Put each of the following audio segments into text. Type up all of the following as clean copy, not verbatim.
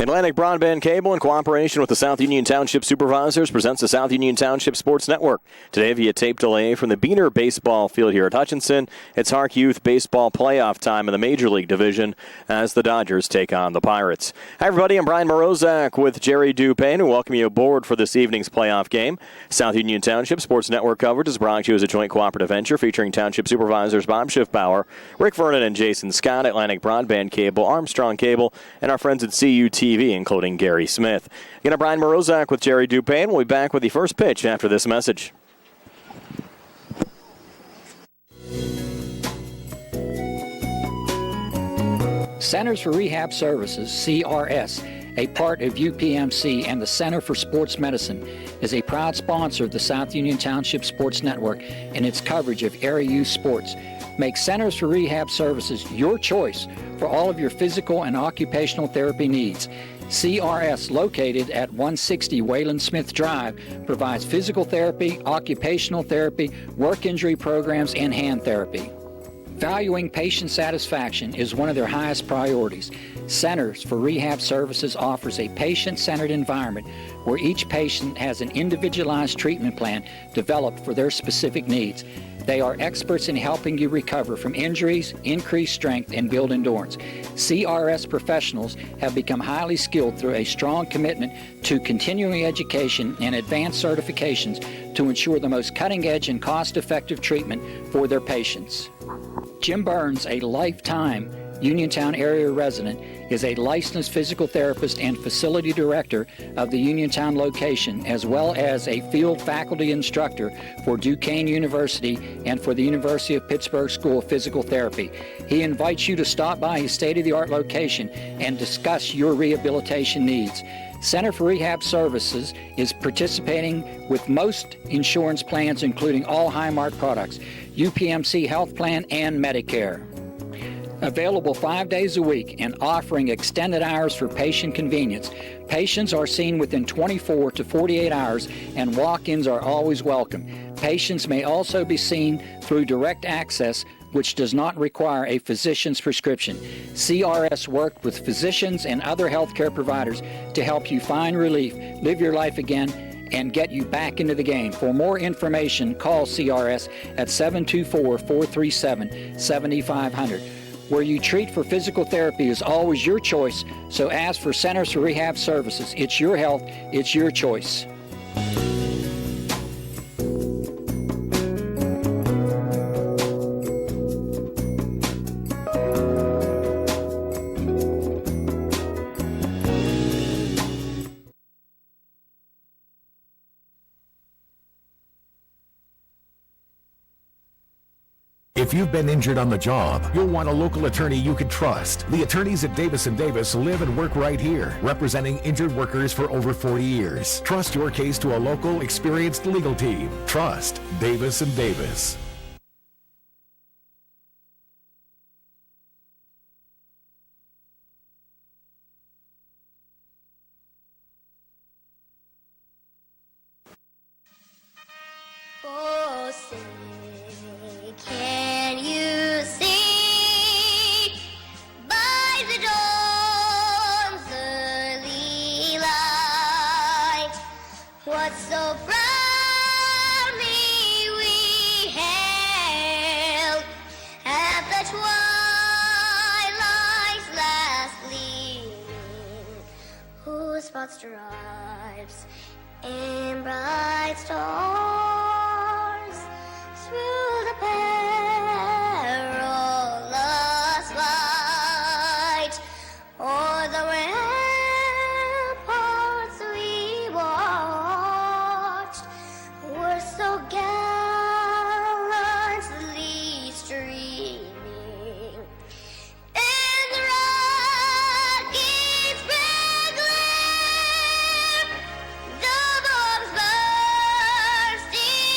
Atlantic Broadband Cable, in cooperation with the South Union Township Supervisors, presents the South Union Township Sports Network. Today via tape delay from the Beaner Baseball Field here at Hutchinson. It's HARC Youth Baseball playoff time in the Major League Division as the Dodgers take on the Pirates. Hi, everybody. I'm Brian Morozak with Jerry Dupayne, and welcome you aboard for this evening's playoff game. South Union Township Sports Network coverage is brought to you as a joint cooperative venture featuring Township Supervisors Bob Schiffbauer, Rick Vernon, and Jason Scott, Atlantic Broadband Cable, Armstrong Cable, and our friends at CUTV, including Gary Smith. Again, I'm Brian Morozak with Jerry Dupayne. We'll be back with the first pitch after this message. Centers for Rehab Services, CRS, a part of UPMC and the Center for Sports Medicine, is a proud sponsor of the South Union Township Sports Network and its coverage of area youth sports. Make Centers for Rehab Services your choice for all of your physical and occupational therapy needs. CRS, located at 160 Wayland Smith Drive, provides physical therapy, occupational therapy, work injury programs, and hand therapy. Valuing patient satisfaction is one of their highest priorities. Centers for Rehab Services offers a patient-centered environment where each patient has an individualized treatment plan developed for their specific needs. They are experts in helping you recover from injuries, increase strength, and build endurance. CRS professionals have become highly skilled through a strong commitment to continuing education and advanced certifications to ensure the most cutting-edge and cost-effective treatment for their patients. Jim Burns, a lifetime Uniontown area resident, is a licensed physical therapist and facility director of the Uniontown location, as well as a field faculty instructor for Duquesne University and for the University of Pittsburgh School of Physical Therapy. He invites you to stop by his state-of-the-art location and discuss your rehabilitation needs. Center for Rehab Services is participating with most insurance plans, including all Highmark products, UPMC Health Plan, and Medicare. Available 5 days a week and offering extended hours for patient convenience. Patients are seen within 24 to 48 hours, and walk-ins are always welcome. Patients may also be seen through direct access, which does not require a physician's prescription. CRS worked with physicians and other healthcare providers to help you find relief, live your life again, and get you back into the game. For more information, call CRS at 724-437-7500. Where you treat for physical therapy is always your choice, so ask for Centers for Rehab Services. It's your health, it's your choice. If you've been injured on the job, you'll want a local attorney you can trust. The attorneys at Davis & Davis live and work right here, representing injured workers for over 40 years. Trust your case to a local, experienced legal team. Trust Davis & Davis. Oh, say, can you see by the dawn's early light what so proudly we hailed at the twilight's last gleaming, whose broad stripes and bright stars through the perilous fight o'er the ramparts we watched were so gallantly streaming, and the rocket's red glare, the bombs bursting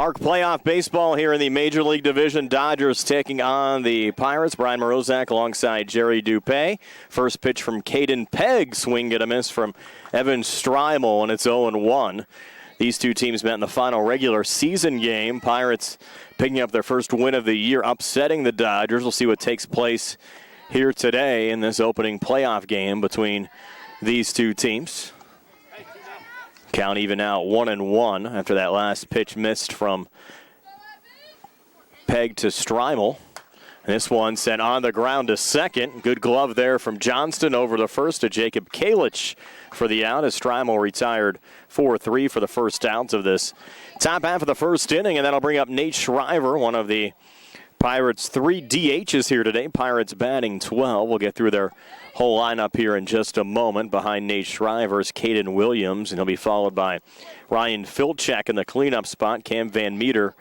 HARC playoff baseball here in the Major League Division. Dodgers taking on the Pirates. Brian Morozak alongside Jerry Dupé. First pitch from Caden Pegg. Swing and a miss from Evan Strymel, and it's 0-1. These two teams met in the final regular season game. Pirates picking up their first win of the year, upsetting the Dodgers. We'll see what takes place here today in this opening playoff game between these two teams. Count even now 1-1 after that last pitch missed from Pegg to Strymel. And this one sent on the ground to second. Good glove there from Johnston over the first to Jacob Kalich for the out as Strymel retired 4-3 for the first out of this top half of the first inning. And that'll bring up Nate Shriver, one of the Pirates' 3 DHs here today. Pirates batting 12. We'll get through their whole lineup here in just a moment. Behind Nate Shriver is Caden Williams, and he'll be followed by Ryan Filchek in the cleanup spot. Cam Van Meter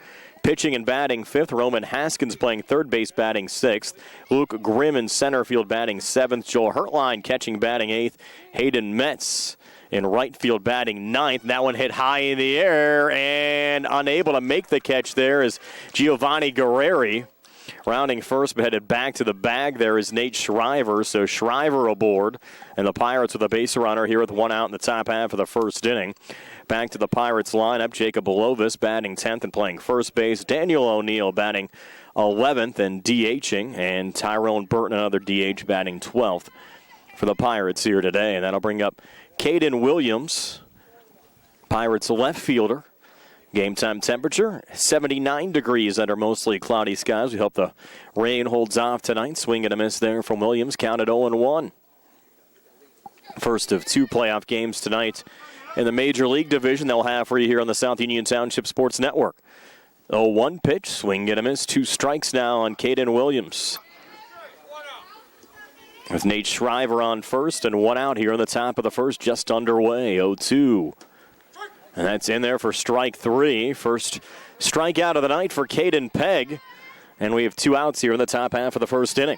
pitching and batting 5th. Roman Haskins playing third base, batting 6th. Luke Grimm in center field, batting 7th. Joel Hertline catching, batting 8th. Hayden Metz in right field, batting 9th. That one hit high in the air, and unable to make the catch there is Giovanni Guerreri. Rounding first, but headed back to the bag there is Nate Shriver. So Shriver aboard, and the Pirates with a base runner here with 1 out in the top half of the first inning. Back to the Pirates lineup, Jacob Lovis batting 10th and playing first base. Daniel O'Neill batting 11th and DHing, and Tyrone Burton, another DH, batting 12th for the Pirates here today. And that'll bring up Caden Williams, Pirates left fielder. Game time temperature, 79 degrees under mostly cloudy skies. We hope the rain holds off tonight. Swing and a miss there from Williams, counted 0-1. First of 2 playoff games tonight in the Major League Division they'll have for you here on the South Union Township Sports Network. 0-1 pitch, swing and a miss, 2 strikes now on Caden Williams. With Nate Shriver on first and 1 out here in the top of the first, just underway, 0-2. And that's in there for strike 3. First strikeout of the night for Caden Pegg. And we have 2 outs here in the top half of the first inning.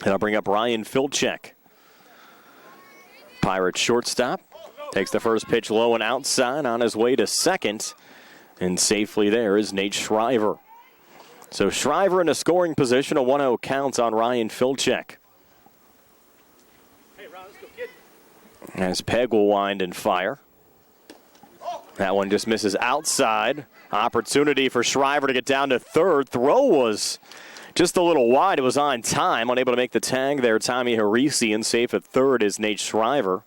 And I'll bring up Ryan Filchek. Pirates shortstop. Takes the first pitch low and outside on his way to second. And safely there is Nate Shriver. So Shriver in a scoring position. A 1-0 count on Ryan Filchek. As Pegg will wind and fire. That one just misses outside. Opportunity for Shriver to get down to third. Throw was just a little wide. It was on time. Unable to make the tag there. Tommy Harisi, and safe at third is Nate Shriver.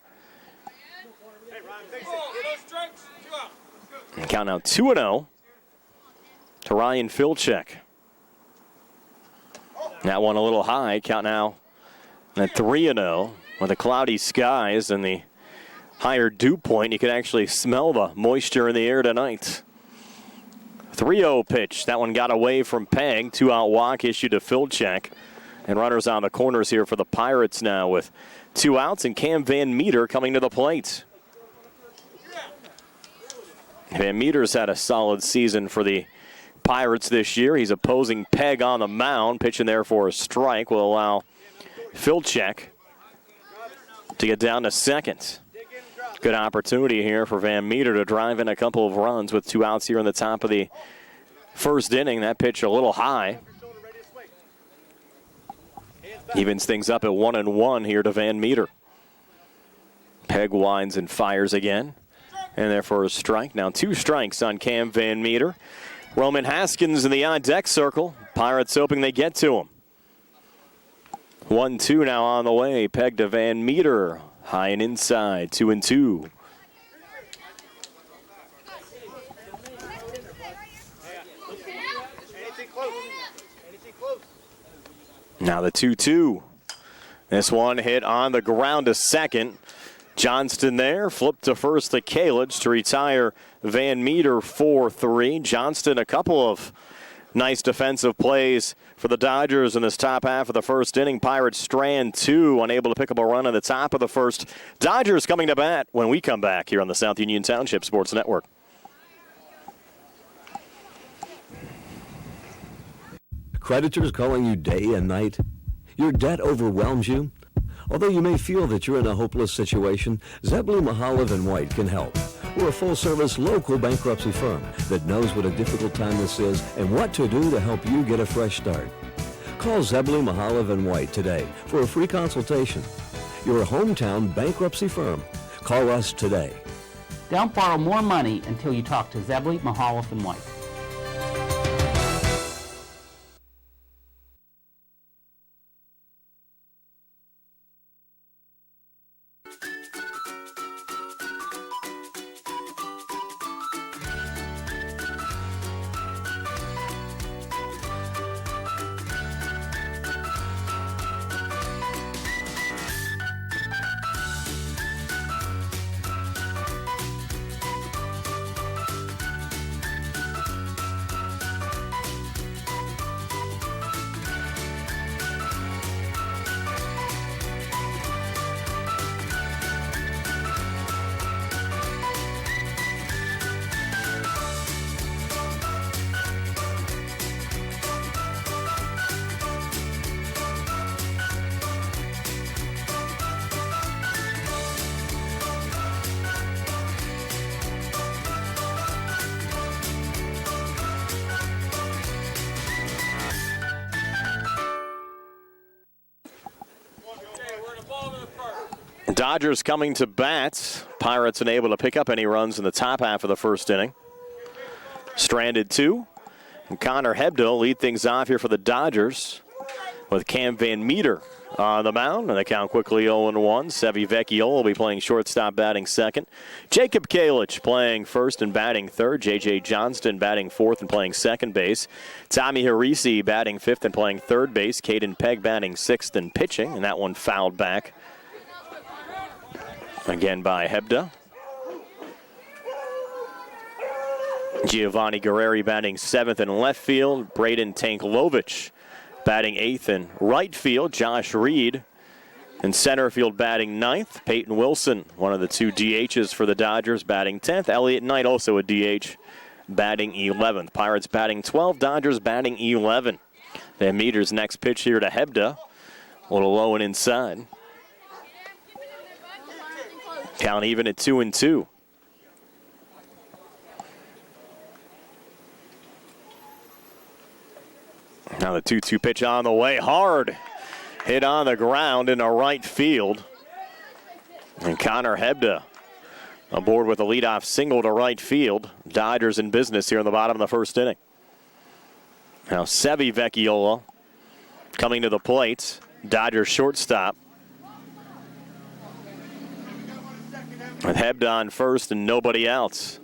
And count now 2-0 to Ryan Filchek. That one a little high. Count now at 3-0 with the cloudy skies and the higher dew point. You can actually smell the moisture in the air tonight. 3-0 pitch. That one got away from Pegg. 2-out walk issued to Filchek. And runners on the corners here for the Pirates now with 2 outs, and Cam Van Meter coming to the plate. Van Meter's had a solid season for the Pirates this year. He's opposing Pegg on the mound. Pitching there for a strike will allow Filchek to get down to second. Good opportunity here for Van Meter to drive in a couple of runs with 2 outs here in the top of the first inning. That pitch a little high. Evens things up at 1-1 here to Van Meter. Pegg winds and fires again. And therefore a strike. Now 2 strikes on Cam Van Meter. Roman Haskins in the on-deck circle. Pirates hoping they get to him. 1-2 now on the way. Pegg to Van Meter. High and inside, 2-2. Now the 2-2. This one hit on the ground to second. Johnston there, flipped to first to Kalich to retire Van Meter 4-3. Johnston, a couple of nice defensive plays for the Dodgers in this top half of the first inning. Pirates strand 2, unable to pick up a run at the top of the first. Dodgers coming to bat when we come back here on the South Union Township Sports Network. Creditors calling you day and night? Your debt overwhelms you? Although you may feel that you're in a hopeless situation, Zeblu Mahalev and White can help. We're a full-service local bankruptcy firm that knows what a difficult time this is and what to do to help you get a fresh start. Call Zebley, Mahalev & White today for a free consultation. Your hometown bankruptcy firm. Call us today. Don't borrow more money until you talk to Zebley, Mahalev & White. Dodgers coming to bat. Pirates unable to pick up any runs in the top half of the first inning. Stranded 2. And Connor Hebdo lead things off here for the Dodgers with Cam Van Meter on the mound. And the count quickly 0-1. Sevi Vecchiola will be playing shortstop, batting second. Jacob Kalich playing first and batting third. J.J. Johnston batting fourth and playing second base. Tommy Harisi batting fifth and playing third base. Caden Pegg batting sixth and pitching. And that one fouled back again by Hebda. Giovanni Guerreri batting seventh in left field. Braden Tanklovich batting eighth in right field. Josh Reed in center field batting ninth. Peyton Wilson, one of the two DHs for the Dodgers, batting 10th. Elliott Knight, also a DH, batting 11th. Pirates batting 12, Dodgers batting 11. Van Meter's next pitch here to Hebda. A little low and inside. Count even at 2-2. Now the 2-2 pitch on the way. Hard hit on the ground in the right field. And Connor Hebda aboard with a leadoff single to right field. Dodgers in business here in the bottom of the first inning. Now Sevi Vecchiola coming to the plate. Dodgers shortstop. With Hebda on first and nobody else.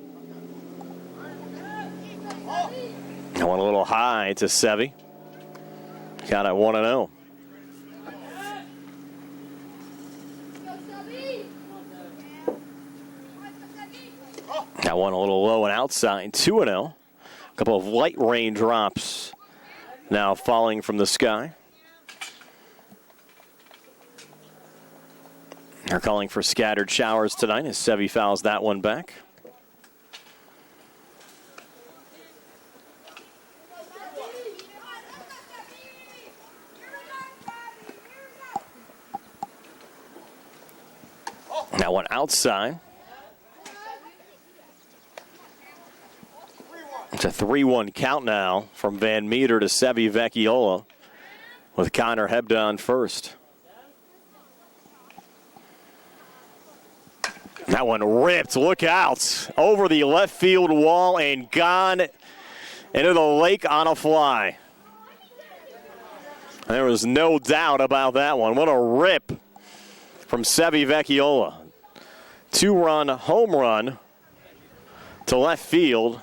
That one a little high to Sevi. Got it 1-0. That one a little low and outside. 2-0. A couple of light rain drops now falling from the sky. They're calling for scattered showers tonight as Sevi fouls that one back. That one outside. It's a 3-1 count now from Van Meter to Sevi Vecchiola with Connor Hebda on first. That one ripped, look out, over the left field wall and gone into the lake on a fly. There was no doubt about that one. What a rip from Sevi Vecchiola. 2-run home run to left field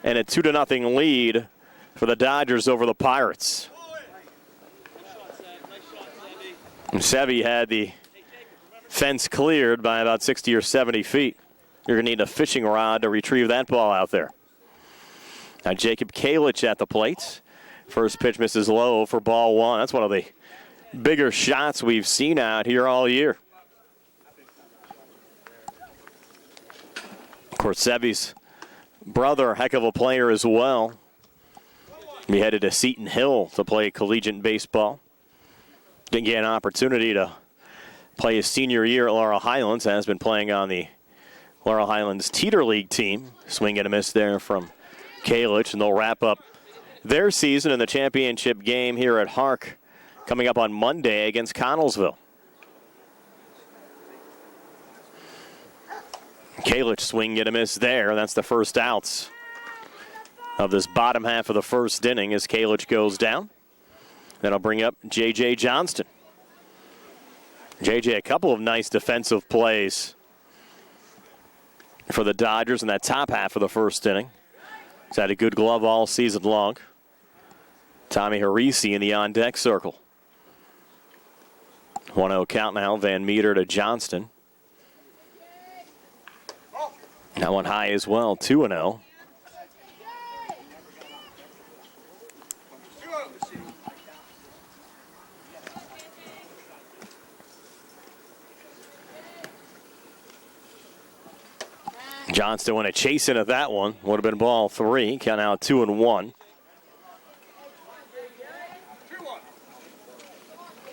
and a 2-0 lead for the Dodgers over the Pirates. And Sevi had the fence cleared by about 60 or 70 feet. You're going to need a fishing rod to retrieve that ball out there. Now Jacob Kalich at the plate. First pitch misses low for ball one. That's one of the bigger shots we've seen out here all year. Of course, Sevi's brother, heck of a player as well. He headed to Seton Hill to play collegiate baseball. Didn't get an opportunity to play his senior year at Laurel Highlands. Has been playing on the Laurel Highlands Teeter League team. Swing and a miss there from Kalich, and they'll wrap up their season in the championship game here at HARC coming up on Monday against Connellsville. Kalich swing and a miss there. That's the first outs of this bottom half of the first inning as Kalich goes down. That'll bring up J.J. Johnston. J.J. a couple of nice defensive plays for the Dodgers in that top half of the first inning. He's had a good glove all season long. Tommy Harisi in the on-deck circle. 1-0 count now. Van Meter to Johnston. That one high as well, 2-0. Johnston went a chase into that one. Would have been ball 3. Count out 2-1.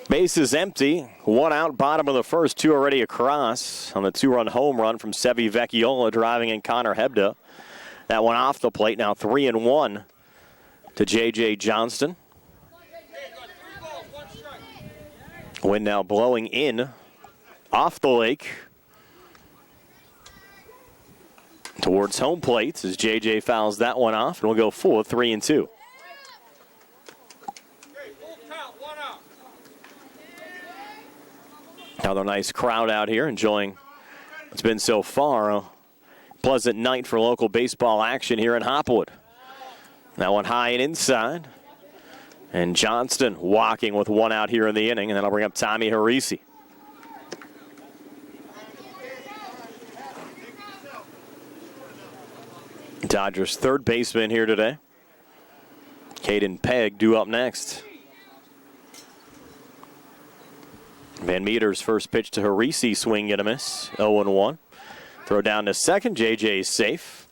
Base is empty. 1 out, bottom of the first. 2 already across on the 2-run home run from Sevi Vecchiola driving in Connor Hebda. That one off the plate. Now 3-1 to J.J. Johnston. Wind now blowing in off the lake towards home plate as J.J. fouls that one off, and we'll go full 3-2. Another nice crowd out here enjoying what's been so far a pleasant night for local baseball action here in Hopwood. That one high and inside. And Johnston walking with 1 out here in the inning, and then I'll bring up Tommy Harisi. Dodgers third baseman here today. Caden Pegg due up next. Van Meter's first pitch to Harisi, swing and a miss, 0-1. Throw down to second, JJ's safe.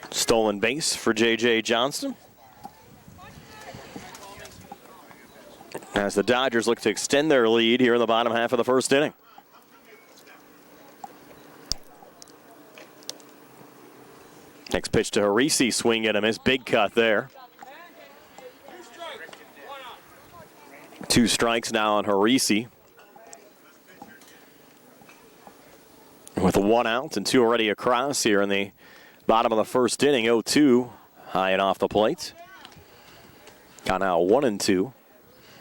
Stolen base for J.J. Johnston. As the Dodgers look to extend their lead here in the bottom half of the first inning. Next pitch to Harisi, swing and a miss, big cut there. 2 strikes now on Harisi. With 1 out and 2 already across here in the bottom of the first inning. 0-2, high and off the plate. Got out 1-2. You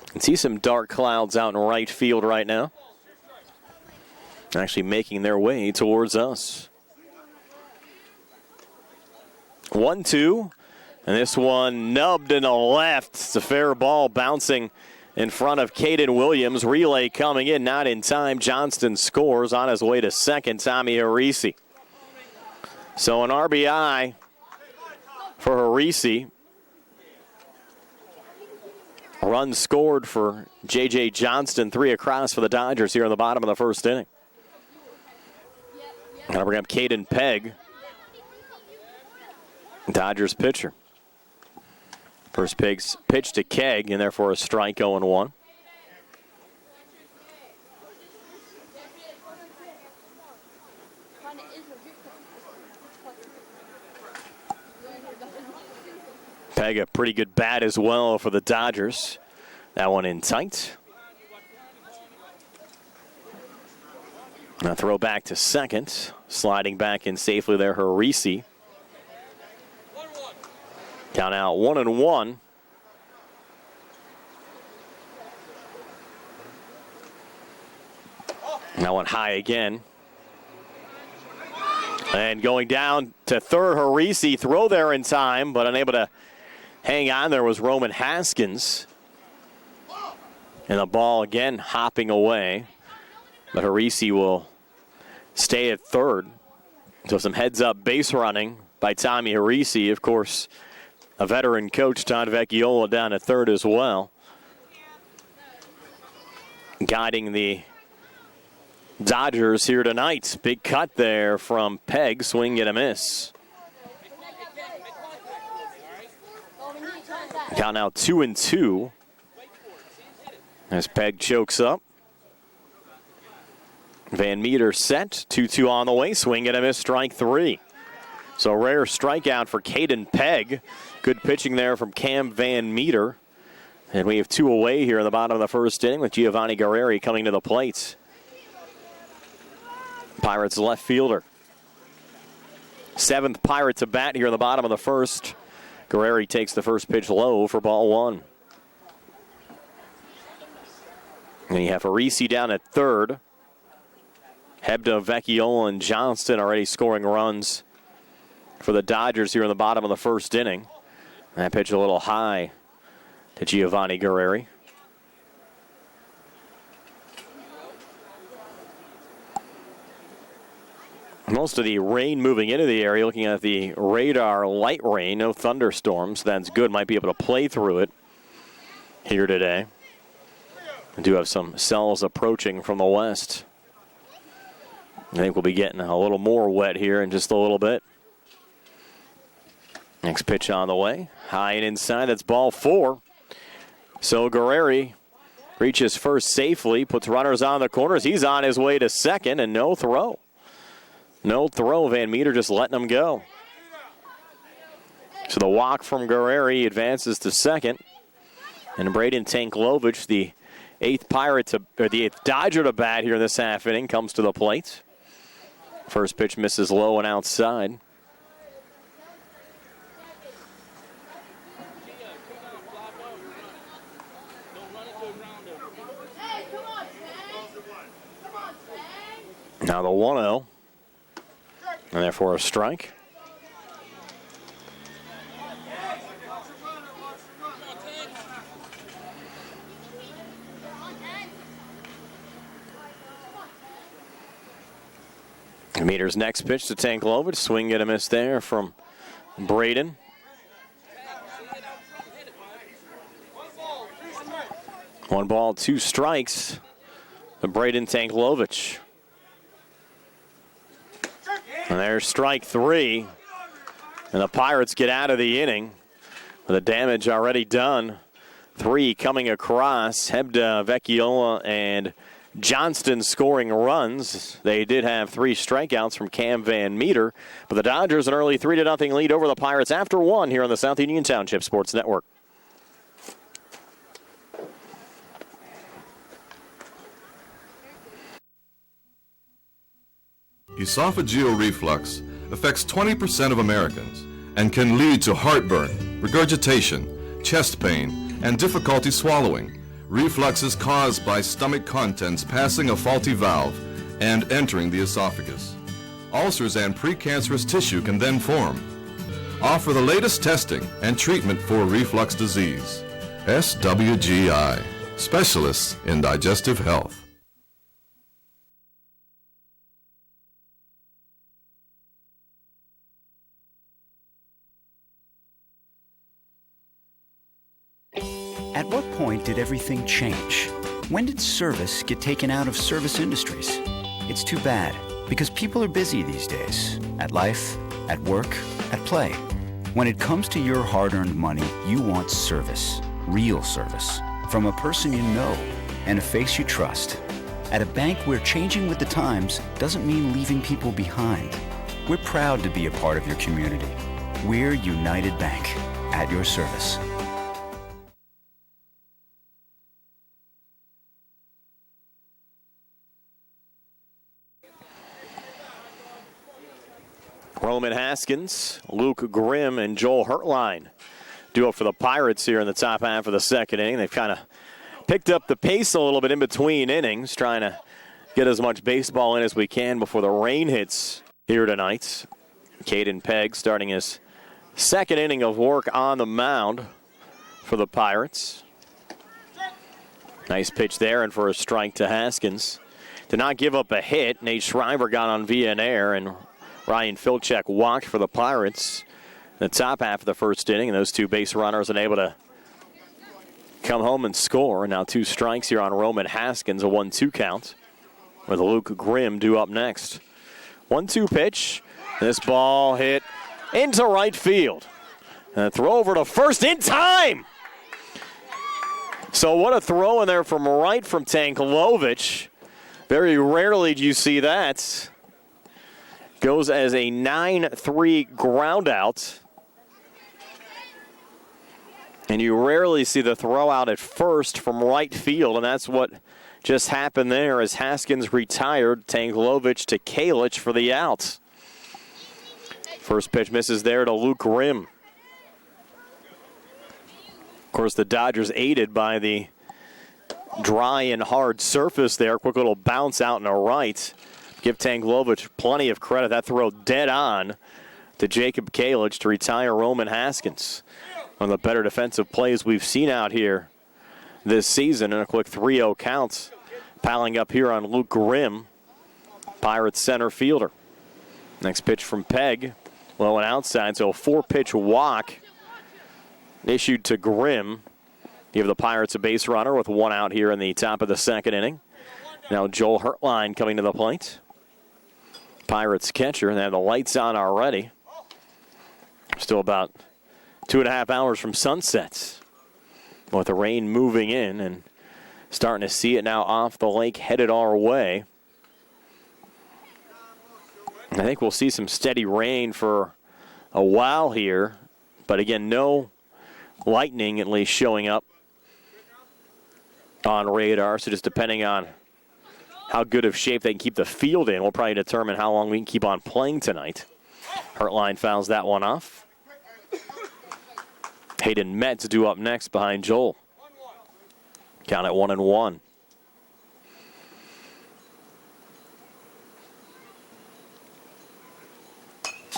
can see some dark clouds out in right field right now. Actually making their way towards us. 1-2, and this one nubbed in the left. It's a fair ball bouncing in front of Caden Williams. Relay coming in, not in time. Johnston scores on his way to second, Tommy Harisi. So an RBI for Harisi. Run scored for J.J. Johnston. 3 across for the Dodgers here in the bottom of the first inning. Gonna bring up Caden Pegg, Dodgers pitcher. First pitch to Kegg, and therefore a strike, 0-1. Pegg, a pretty good bat as well for the Dodgers. That one in tight. Now throw back to second. Sliding back in safely there, Harisi. Count out 1-1. That one high again. And going down to third, Harisi. Throw there in time, but unable to hang on there was Roman Haskins. And the ball again hopping away. But Harisi will stay at third. So some heads-up base running by Tommy Harisi. Of course, a veteran coach, Todd Vecchiola, down at third as well. Guiding the Dodgers here tonight. Big cut there from Pegg. Swing and a miss. Count now 2-2. As Pegg chokes up. Van Meter set, 2-2 on the way, swing and a miss, strike 3. So rare strikeout for Caden Pegg. Good pitching there from Cam Van Meter. And we have 2 away here in the bottom of the first inning with Giovanni Guerreri coming to the plate. Pirates left fielder. 7th Pirates at bat here in the bottom of the first. Guerreri takes the first pitch low for ball 1. And you have Arisi down at third. Hebda, Vecchiola, and Johnston already scoring runs for the Dodgers here in the bottom of the first inning. That pitch a little high to Giovanni Guerreri. Most of the rain moving into the area, looking at the radar, light rain, no thunderstorms. That's good. Might be able to play through it here today. We do have some cells approaching from the west. I think we'll be getting a little more wet here in just a little bit. Next pitch on the way. High and inside. That's ball 4. So Guerreri reaches first safely, puts runners on the corners. He's on his way to second, and no throw. No throw. Van Meter just letting him go. So the walk from Guerreri advances to second. And Braden Tanklovich, the 8th Dodger to bat here in this half inning, comes to the plate. First pitch misses low and outside. Now the 1-0. And therefore a strike. Meter's next pitch to Tanklovich. Swing and a miss there from Braden. One ball, 2 strikes to Braden Tanklovich. And there's strike 3. And the Pirates get out of the inning with the damage already done. 3 coming across. Hebda, Vecchiola, and Johnston scoring runs. They did have 3 strikeouts from Cam Van Meter. But the Dodgers an early 3-0 lead over the Pirates after 1 here on the South Union Township Sports Network. Esophageal reflux affects 20% of Americans and can lead to heartburn, regurgitation, chest pain, and difficulty swallowing. Reflux is caused by stomach contents passing a faulty valve and entering the esophagus. Ulcers and precancerous tissue can then form. Offer the latest testing and treatment for reflux disease. SWGI, specialists in digestive health. At what point did everything change? When did service get taken out of service industries? It's too bad, because people are busy these days. At life, at work, at play. When it comes to your hard-earned money, you want service. Real service. From a person you know and a face you trust. At a bank where changing with the times doesn't mean leaving people behind. We're proud to be a part of your community. We're United Bank, at your service. Roman Haskins, Luke Grimm, and Joel Hertline duo for the Pirates here in the top half of the second inning. They've kind of picked up the pace a little bit in between innings, trying to get as much baseball in as we can before the rain hits here tonight. Caden Pegg starting his second inning of work on the mound for the Pirates. Nice pitch there, and for a strike to Haskins. Did not give up a hit. Nate Schreiber got on via an error, and Ryan Filchek walked for the Pirates in the top half of the first inning, and those 2 base runners unable to come home and score. Now 2 strikes here on Roman Haskins, a 1-2 count, with Luke Grimm due up next. 1-2 pitch. This ball hit into right field. And a throw over to first in time. So what a throw in there from right from Tanklovich. Very rarely do you see that. Goes as a 9-3 ground out. And you rarely see the throw out at first from right field, and that's what just happened there as Haskins retired. Tanglovich to Kalich for the out. First pitch misses there to Luke Grimm. Of course, the Dodgers aided by the dry and hard surface there. Quick little bounce out and a right. Give Tanglovich plenty of credit. That throw dead on to Jacob Kalich to retire Roman Haskins. One of the better defensive plays we've seen out here this season. And a quick 3-0 count. Piling up here on Luke Grimm, Pirates center fielder. Next pitch from Pegg. Low and outside, so a 4-pitch walk issued to Grimm. Give the Pirates a base runner with one out here in the top of the second inning. Now Joel Hertline coming to the plate. Pirates catcher, they have the lights on already. Still about 2.5 hours from sunset. With the rain moving in and starting to see it now off the lake headed our way. I think we'll see some steady rain for a while here. But again, no lightning at least showing up on radar. So just depending on how good of shape they can keep the field in, will probably determine how long we can keep on playing tonight. Hertline fouls that one off. Hayden Metz due up next behind Joel. Count at 1-1.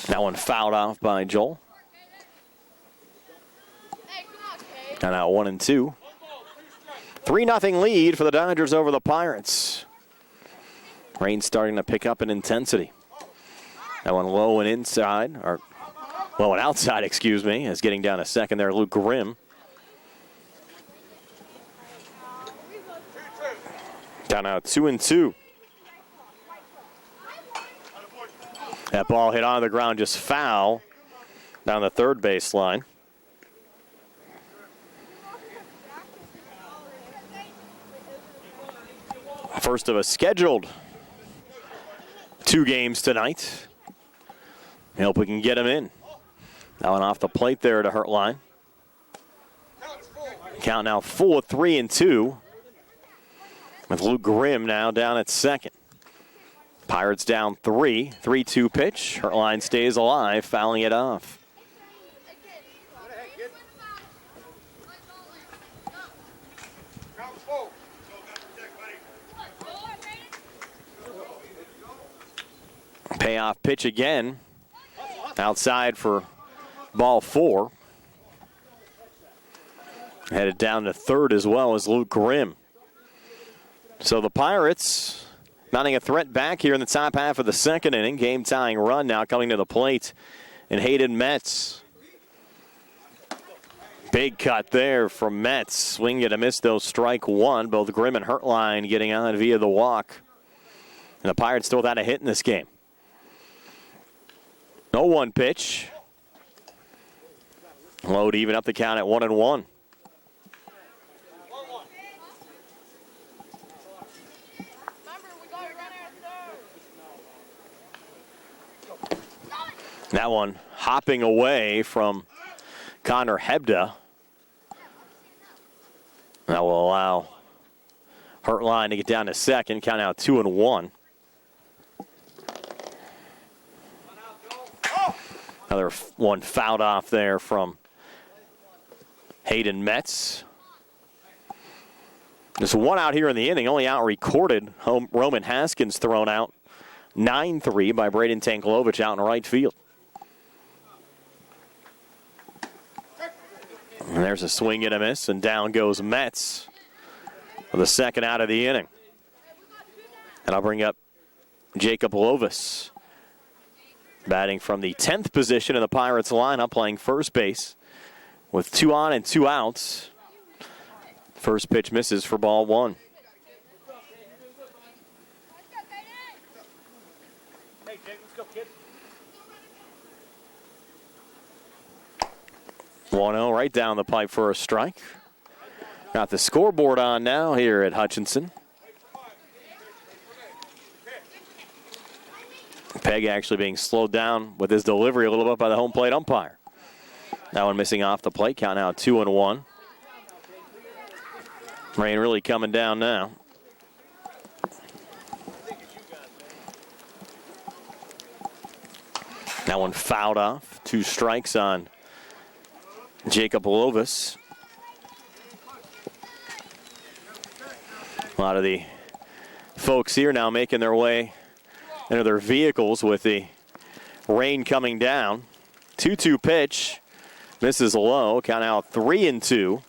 That one fouled off by Joel. And now 1-2. 3-0 lead for the Dodgers over the Pirates. Rain starting to pick up in intensity. That one low and inside, or low and outside, excuse me, is getting down a second there, Luke Grimm. Down now 2-2. That ball hit on the ground, just foul down the third baseline. First of a scheduled 2 games tonight. I hope we can get him in. That one off the plate there to Hertline. Count now full of 3-2. With Luke Grimm now down at second. Pirates down 3. 3-2 pitch. Hertline stays alive, fouling it off. Payoff pitch again. Outside for ball 4. Headed down to third as well as Luke Grimm. So the Pirates mounting a threat back here in the top half of the second inning. Game-tying run now coming to the plate. And Hayden Metz. Big cut there from Metz. Swing and a miss, though, strike one. Both Grimm and Hertline getting on via the walk. And the Pirates still without a hit in this game. 0-1 pitch. Low to even up the count at 1-1. That one hopping away from Connor Hebda. That will allow Hertline to get down to second. Count out 2-1. Another one fouled off there from Hayden Metz. Just one out here in the inning. Only out recorded. Roman Haskins thrown out. 9-3 by Braden Tanglovich out in right field. And there's a swing and a miss, and down goes Metz for the second out of the inning. And I'll bring up Jacob Lovis, batting from the 10th position in the Pirates lineup, playing first base with 2 on and 2 outs. First pitch misses for ball 1. Hey, Jake, let's go, kid. 1-0 right down the pipe for a strike. Got the scoreboard on now here at Hutchinson. Pegg actually being slowed down with his delivery a little bit by the home plate umpire. That one missing off the plate. Count now 2-1. Rain really coming down now. That one fouled off. 2 strikes on Jacob Lovis. A lot of the folks here now making their way into their vehicles with the rain coming down. 2-2 pitch. Misses low. Count out 3-2.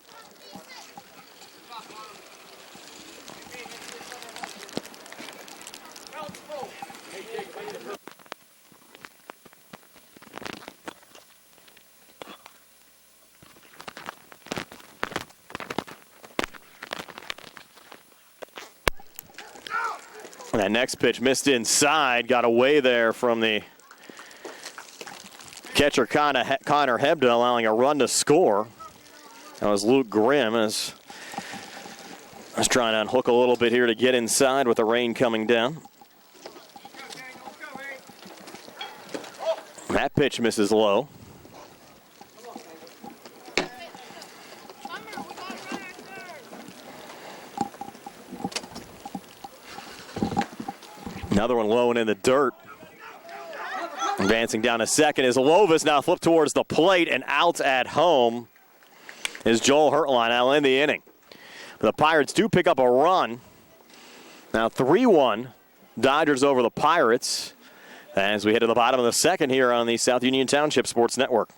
That next pitch missed inside, got away there from the catcher Connor Hebden, allowing a run to score. That was Luke Grimm. Was trying to unhook a little bit here to get inside with the rain coming down. That pitch misses low. Another one low and in the dirt. Advancing down to second is Lovis, now flipped towards the plate and out at home is Joel Hertline. I'll end the inning. But the Pirates do pick up a run. Now 3-1, Dodgers over the Pirates as we head to the bottom of the second here on the South Union Township Sports Network.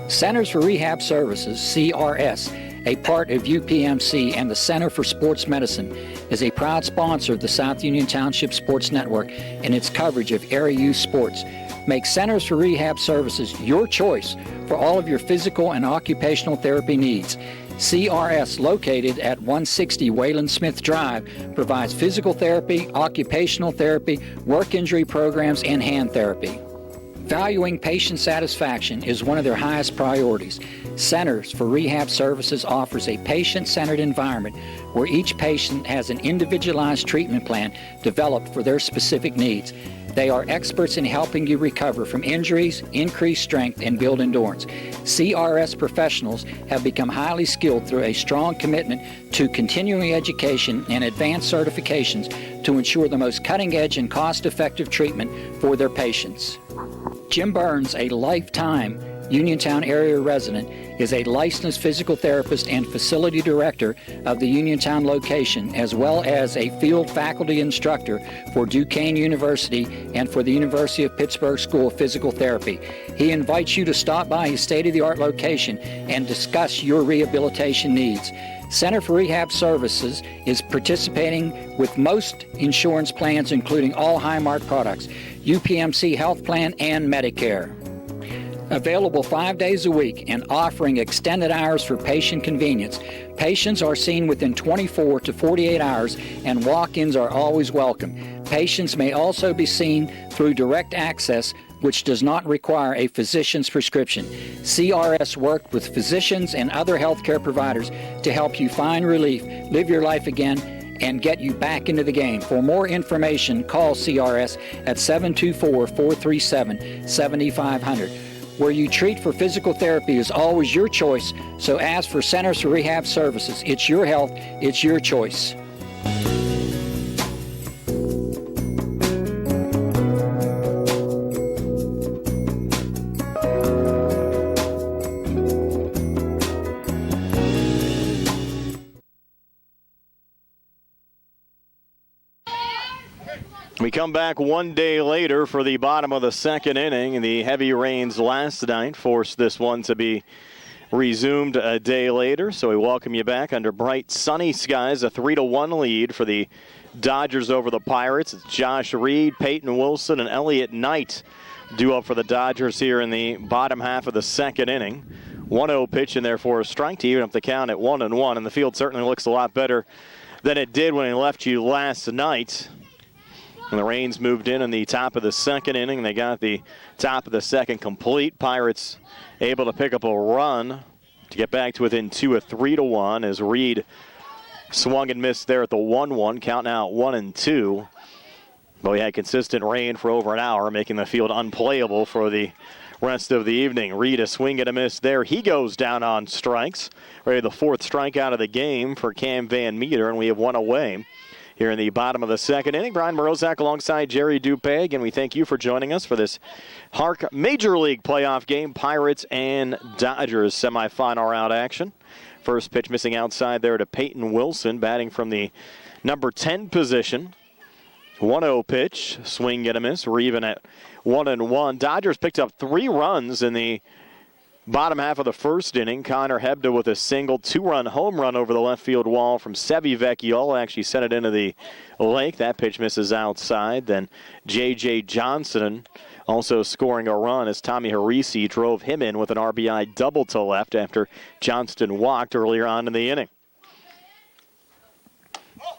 Centers for Rehab Services, CRS, a part of UPMC and the Center for Sports Medicine, is a proud sponsor of the South Union Township Sports Network and its coverage of area youth sports. Make Centers for Rehab Services your choice for all of your physical and occupational therapy needs. CRS, located at 160 Wayland Smith Drive, provides physical therapy, occupational therapy, work injury programs, and hand therapy. Valuing patient satisfaction is one of their highest priorities. Centers for Rehab Services offers a patient-centered environment where each patient has an individualized treatment plan developed for their specific needs. They are experts in helping you recover from injuries, increase strength, and build endurance. CRS professionals have become highly skilled through a strong commitment to continuing education and advanced certifications to ensure the most cutting-edge and cost-effective treatment for their patients. Jim Burns, a lifetime Uniontown area resident, is a licensed physical therapist and facility director of the Uniontown location, as well as a field faculty instructor for Duquesne University and for the University of Pittsburgh School of Physical Therapy. He invites you to stop by his state-of-the-art location and discuss your rehabilitation needs. Center for Rehab Services is participating with most insurance plans, including all Highmark products, UPMC Health Plan, and Medicare. Available 5 days a week and offering extended hours for patient convenience. Patients are seen within 24 to 48 hours and walk-ins are always welcome. Patients may also be seen through direct access, which does not require a physician's prescription. CRS worked with physicians and other healthcare providers to help you find relief, live your life again, and get you back into the game. For more information, call CRS at 724-437-7500. Where you treat for physical therapy is always your choice, so ask for Centers for Rehab Services. It's your health, it's your choice. We come back one day later for the bottom of the second inning. The heavy rains last night forced this one to be resumed a day later. So we welcome you back under bright, sunny skies. A 3-1 lead for the Dodgers over the Pirates. It's Josh Reed, Peyton Wilson, and Elliott Knight due up for the Dodgers here in the bottom half of the second inning. 1-0 pitch in there for a strike to even up the count at 1-1. And the field certainly looks a lot better than it did when he left you last night. And the rains moved in the top of the second inning. They got the top of the second complete. Pirates able to pick up a run to get back to within 2 of 3-1 as Reed swung and missed there at the 1-1. Count now at 1-2. But we had consistent rain for over an hour, making the field unplayable for the rest of the evening. Reed a swing and a miss there. He goes down on strikes. Ready the fourth strikeout of the game for Cam Van Meter, and we have one away. Here in the bottom of the second inning, Brian Morozak alongside Jerry Dupé, and we thank you for joining us for this HARC Major League playoff game, Pirates and Dodgers semifinal round action. First pitch missing outside there to Peyton Wilson, batting from the number 10 position. 1-0 pitch, swing and a miss. We're even at 1-1. Dodgers picked up 3 runs in the bottom half of the first inning. Connor Hebda with a single 2-run home run over the left field wall from Sevi Vecchiola. Actually sent it into the lake. That pitch misses outside. Then J.J. Johnson also scoring a run as Tommy Harisi drove him in with an RBI double to left after Johnston walked earlier on in the inning.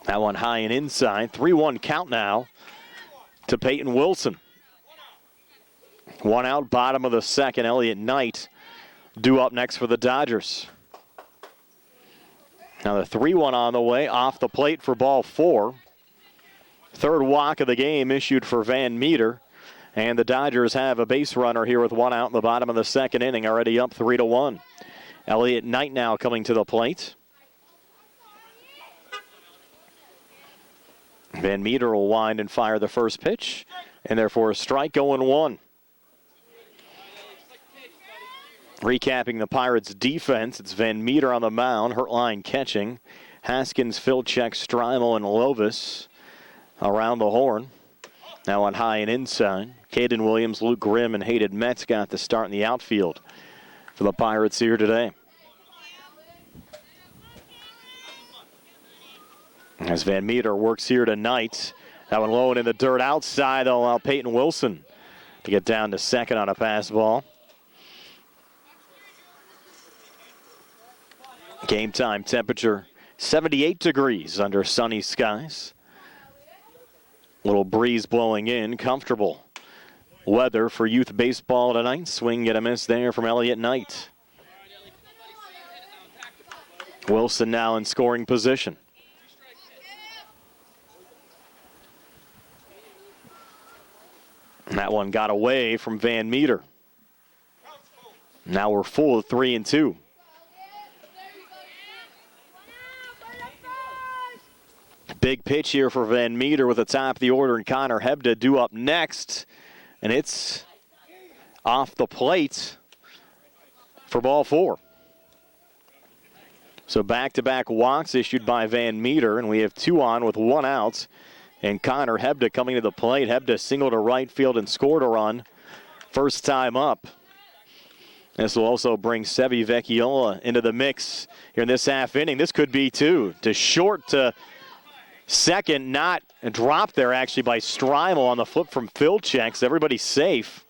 That one high and inside. 3-1 count now to Peyton Wilson. One out, bottom of the second. Elliott Knight due up next for the Dodgers. Now the 3-1 on the way, off the plate for ball 4. Third walk of the game issued for Van Meter. And the Dodgers have a base runner here with 1 out in the bottom of the second inning, already up 3-1. Elliott Knight now coming to the plate. Van Meter will wind and fire the first pitch. And therefore a strike, 0-1. Recapping the Pirates' defense, it's Van Meter on the mound, Hurtline catching. Haskins, Filchek, Strymel, and Lovis around the horn. Now on high and inside. Caden Williams, Luke Grimm, and Hayden Metz got the start in the outfield for the Pirates here today. As Van Meter works here tonight. That one low and in the dirt outside. They'll allow Peyton Wilson to get down to second on a pass ball. Game time temperature 78 degrees under sunny skies. Little breeze blowing in. Comfortable weather for youth baseball tonight. Swing and a miss there from Elliott Knight. Wilson now in scoring position. And that one got away from Van Meter. Now we're full of 3-2. Big pitch here for Van Meter with the top of the order, and Connor Hebda due up next. And it's off the plate for ball 4. So back-to-back walks issued by Van Meter, and we have 2 on with 1 out. And Connor Hebda coming to the plate. Hebda singled to right field and scored a run. First time up. This will also bring Sevi Vecchiola into the mix here in this half inning. This could be 2. To short to second, not dropped there actually by Strymel on the flip from Filchek. So everybody's safe.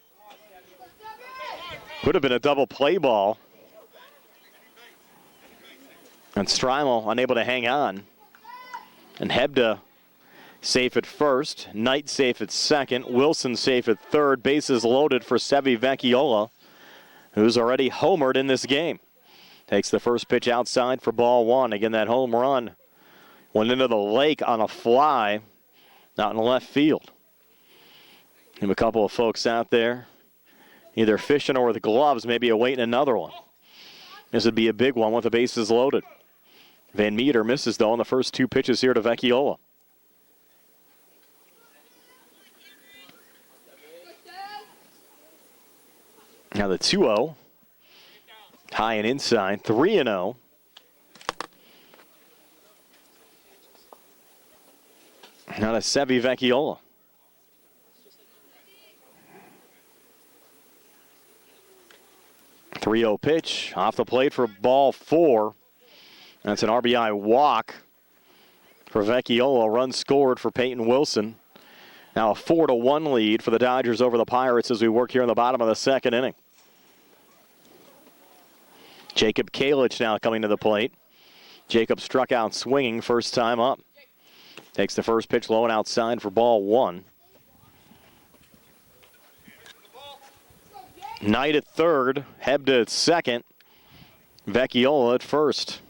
Could have been a double play ball. And Strymel unable to hang on. And Hebda safe at first. Knight safe at second. Wilson safe at third. Bases loaded for Sevi Vecchiola, who's already homered in this game. Takes the first pitch outside for ball 1. Again, that home run Went into the lake on a fly out in the left field. Have a couple of folks out there either fishing or with gloves, maybe awaiting another one. This would be a big one with the bases loaded. Van Meter misses, though, on the first 2 pitches here to Vecchiola. Now the 2-0. High and inside. 3-0. Now to Sevi Vecchiola. .30 pitch off the plate for ball 4. That's an RBI walk for Vecchiola. Run scored for Peyton Wilson. Now a 4-1 lead for the Dodgers over the Pirates as we work here in the bottom of the second inning. Jacob Kalich now coming to the plate. Jacob struck out swinging first time up. Takes the first pitch low and outside for ball 1. Knight at third, Hebda at second, Vecchiola at first.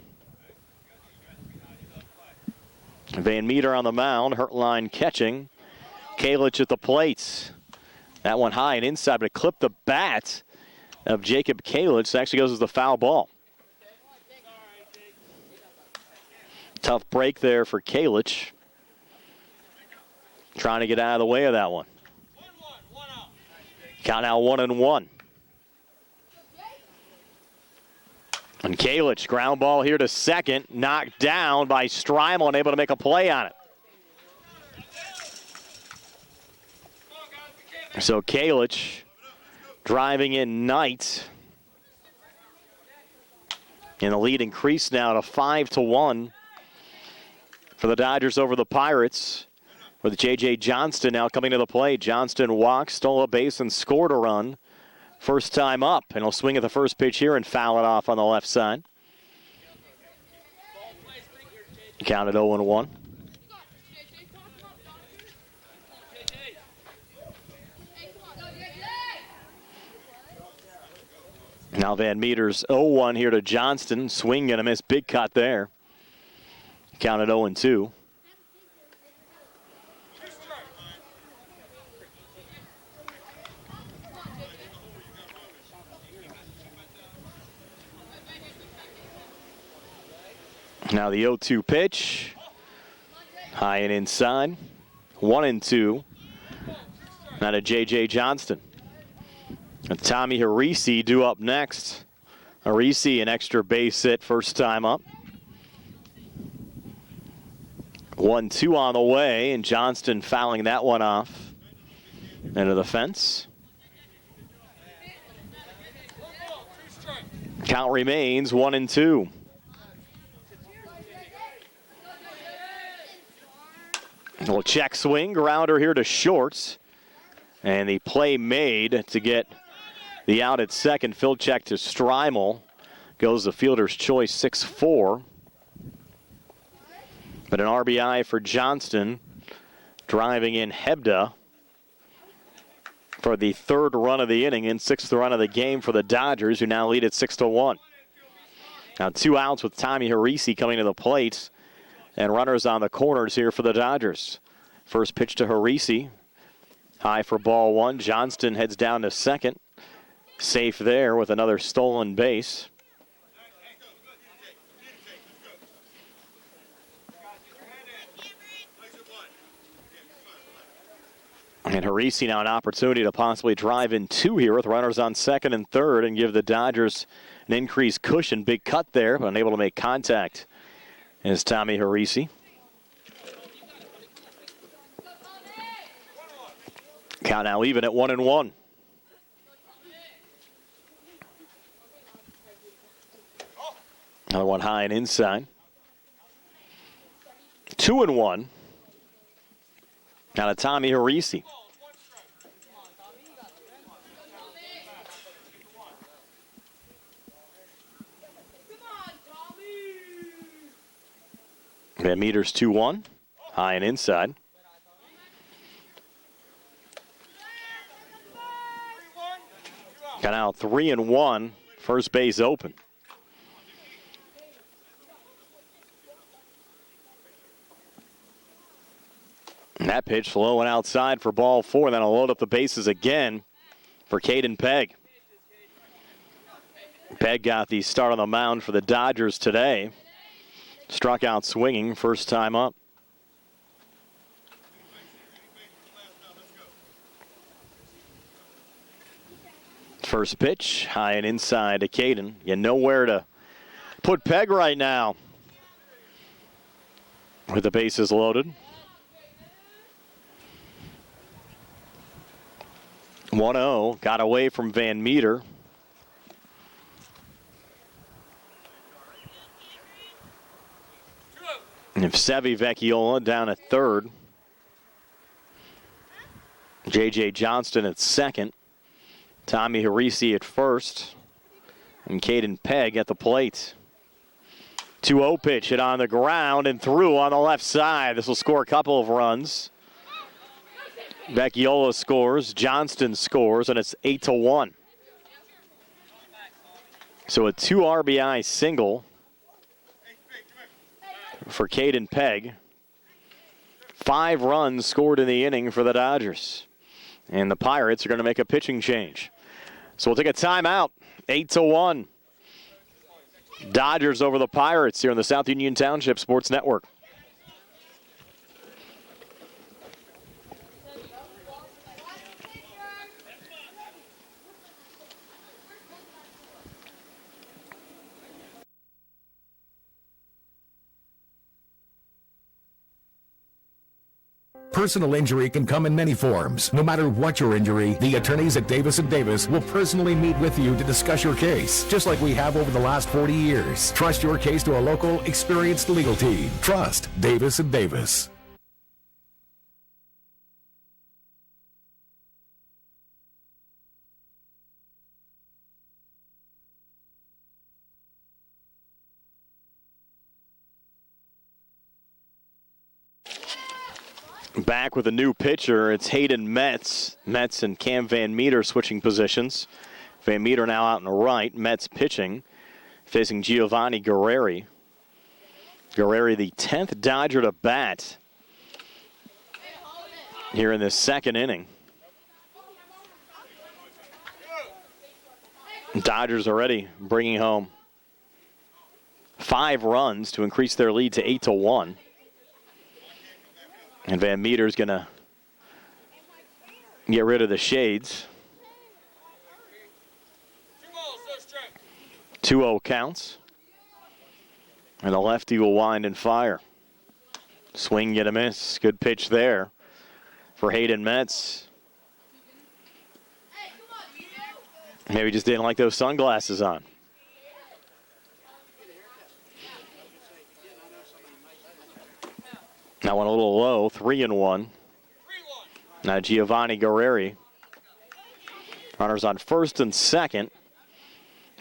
Van Meter on the mound, Hertline catching. Kalich at the plate. That one high and inside, but it clipped the bat of Jacob Kalich. It actually goes as the foul ball. Tough break there for Kalich. Trying to get out of the way of that one. Count now 1-1. And Kalich, ground ball here to second, knocked down by Strymel, unable to make a play on it. So Kalich driving in Knight. And the lead increased now to 5-1 for the Dodgers over the Pirates. With J.J. Johnston now coming to the plate. Johnston walked, stole a base, and scored a run. First time up, and he'll swing at the first pitch here and foul it off on the left side. Counted 0-1. Now Van Meter's 0-1 here to Johnston. Swing and a miss. Big cut there. Counted 0-2. Now the 0-2 pitch. High and inside. 1-2. Now to J.J. Johnston. And Tommy Harisi due up next. Harisi an extra base hit first time up. 1-2 on the way, and Johnston fouling that one off into the fence. Count remains 1-2. A little check swing, grounder here to shorts. And the play made to get the out at second. Field check to Strymel. Goes the fielder's choice 6-4. But an RBI for Johnston. Driving in Hebda for the third run of the inning and sixth run of the game for the Dodgers, who now lead at 6-1. Now 2 outs with Tommy Harisi coming to the plate. And runners on the corners here for the Dodgers. First pitch to Harisi. High for ball 1. Johnston heads down to second. Safe there with another stolen base. And Harisi now an opportunity to possibly drive in 2 here with runners on second and third and give the Dodgers an increased cushion. Big cut there, but unable to make contact is Tommy Harisi. Count now even at 1-1. Another one high and inside. 2-1. Now to Tommy Harisi. Van Meter's 2-1. High and inside. Got out 3-1. First base open. And that pitch low and outside for ball 4. Then I'll load up the bases again for Caden Pegg. Pegg got the start on the mound for the Dodgers today. Struck out swinging first time up. First pitch, high and inside to Caden. You know where to put Pegg right now. With the bases loaded. 1-0, got away from Van Meter. And Sevi Vecchiola down at third. J.J. Johnston at second. Tommy Harisi at first. And Caden Pegg at the plate. 2-0 pitch, hit on the ground and through on the left side. This will score a couple of runs. Vecchiola scores, Johnston scores, and it's 8-1. So a 2 RBI single for Caden Pegg. 5 runs scored in the inning for the Dodgers. And the Pirates are going to make a pitching change. So we'll take a timeout. 8-1. Dodgers over the Pirates here on the South Union Township Sports Network. Personal injury can come in many forms. No matter what your injury, the attorneys at Davis & Davis will personally meet with you to discuss your case, just like we have over the last 40 years. Trust your case to a local, experienced legal team. Trust Davis & Davis. Back with a new pitcher, it's Hayden Metz. Metz and Cam Van Meter switching positions. Van Meter now out in the right. Metz pitching, facing Giovanni Guerreri. Guerreri, the 10th Dodger to bat here in this second inning. Dodgers already bringing home 5 runs to increase their lead to 8-1. And Van Meter's going to get rid of the shades. 2-0 counts. And the lefty will wind and fire. Swing, get a miss. Good pitch there for Hayden Metz. Maybe just didn't like those sunglasses on. That one a little low, 3-1. Now Giovanni Guerreri. Runners on first and second.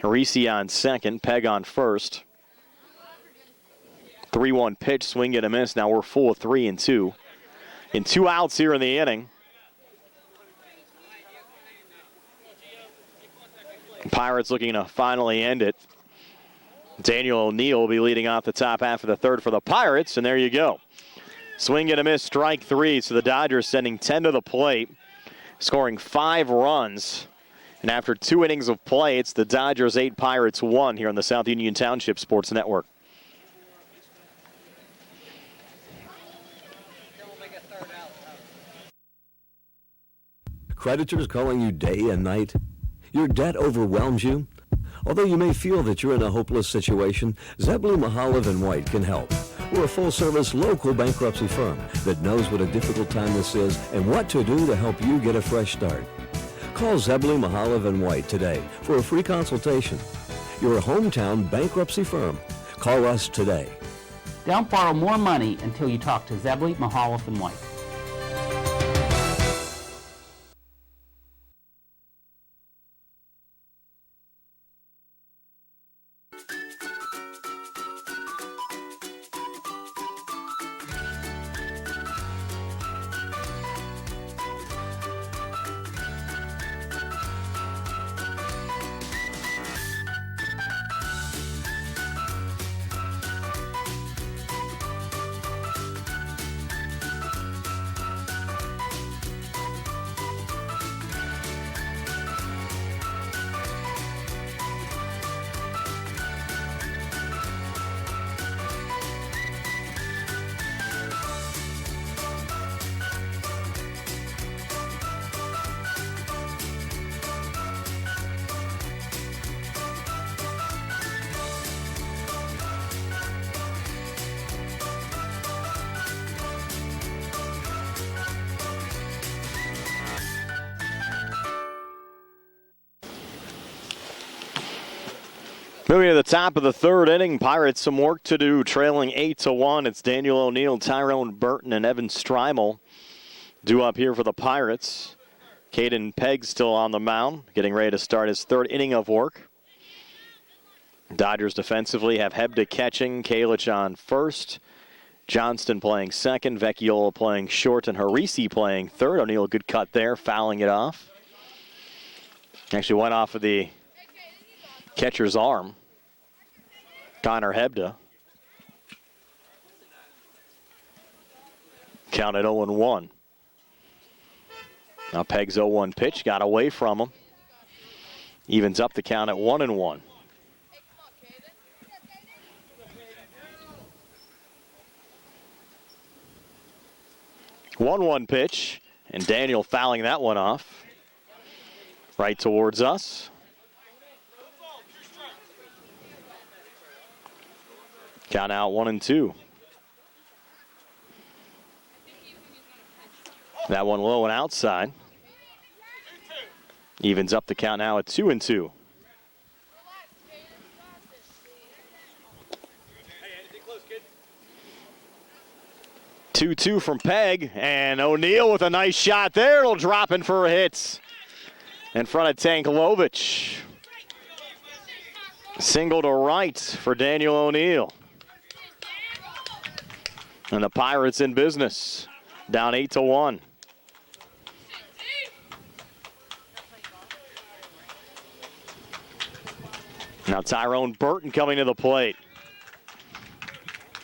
Harisi on second, Pegg on first. 3-1 pitch, swing and a miss. Now we're full of 3-2. In 2 outs here in the inning. Pirates looking to finally end it. Daniel O'Neill will be leading off the top half of the third for the Pirates, and there you go. Swing and a miss, strike 3. So the Dodgers sending 10 to the plate, scoring 5 runs. And after 2 innings of play, it's the Dodgers 8, Pirates 1 here on the South Union Township Sports Network. Creditors calling you day and night? Your debt overwhelms you? Although you may feel that you're in a hopeless situation, Zebley, Mahalev & White can help. We're a full-service local bankruptcy firm that knows what a difficult time this is and what to do to help you get a fresh start. Call Zebley, Mahalev & White today for a free consultation. Your hometown bankruptcy firm. Call us today. Don't borrow more money until you talk to Zebley, Mahalev & White. Moving to the top of the third inning, Pirates some work to do, trailing 8-1. It's Daniel O'Neill, Tyrone Burton, and Evan Streimel due up here for the Pirates. Caden Pegg still on the mound, getting ready to start his third inning of work. Dodgers defensively have Hebda catching, Kalich on first, Johnston playing second, Vecchiola playing short, and Harisi playing third. O'Neill, a good cut there, fouling it off. Actually went off of the catcher's arm. Connor Hebda. Count at 0-1. Now Pegg's 0-1 pitch, got away from him. Evens up the count at 1-1. One pitch, and Daniel fouling that one off. Right towards us. Count out 1-2. That one low and outside. Evens up the count now at 2-2. Hey, 2-2 from Pegg, and O'Neill with a nice shot there. It'll drop in for a hit in front of Tankovic. Single to right for Daniel O'Neill. And the Pirates in business, down 8-1. Now Tyrone Burton coming to the plate.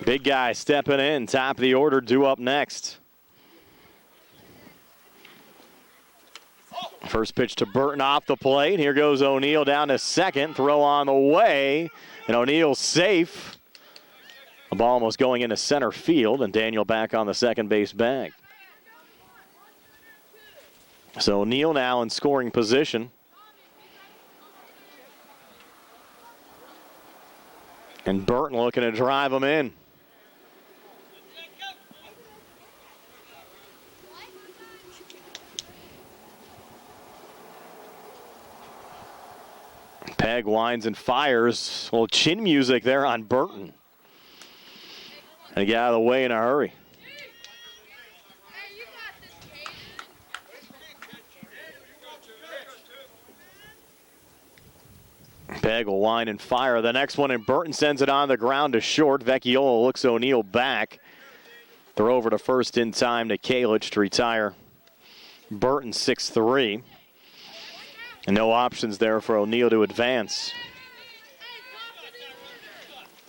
Big guy stepping in, top of the order, due up next. First pitch to Burton off the plate. Here goes O'Neill down to second. Throw on the way, and O'Neill's safe. The ball almost going into center field, and Daniel back on the second base bag. So O'Neill now in scoring position. And Burton looking to drive him in. Pegg winds and fires. A little chin music there on Burton. And get out of the way in a hurry. Pegg will wind and fire. The next one, and Burton sends it on the ground to short. Vecchiola looks O'Neill back. Throw over to first in time to Kalich to retire Burton 6-3. And no options there for O'Neill to advance.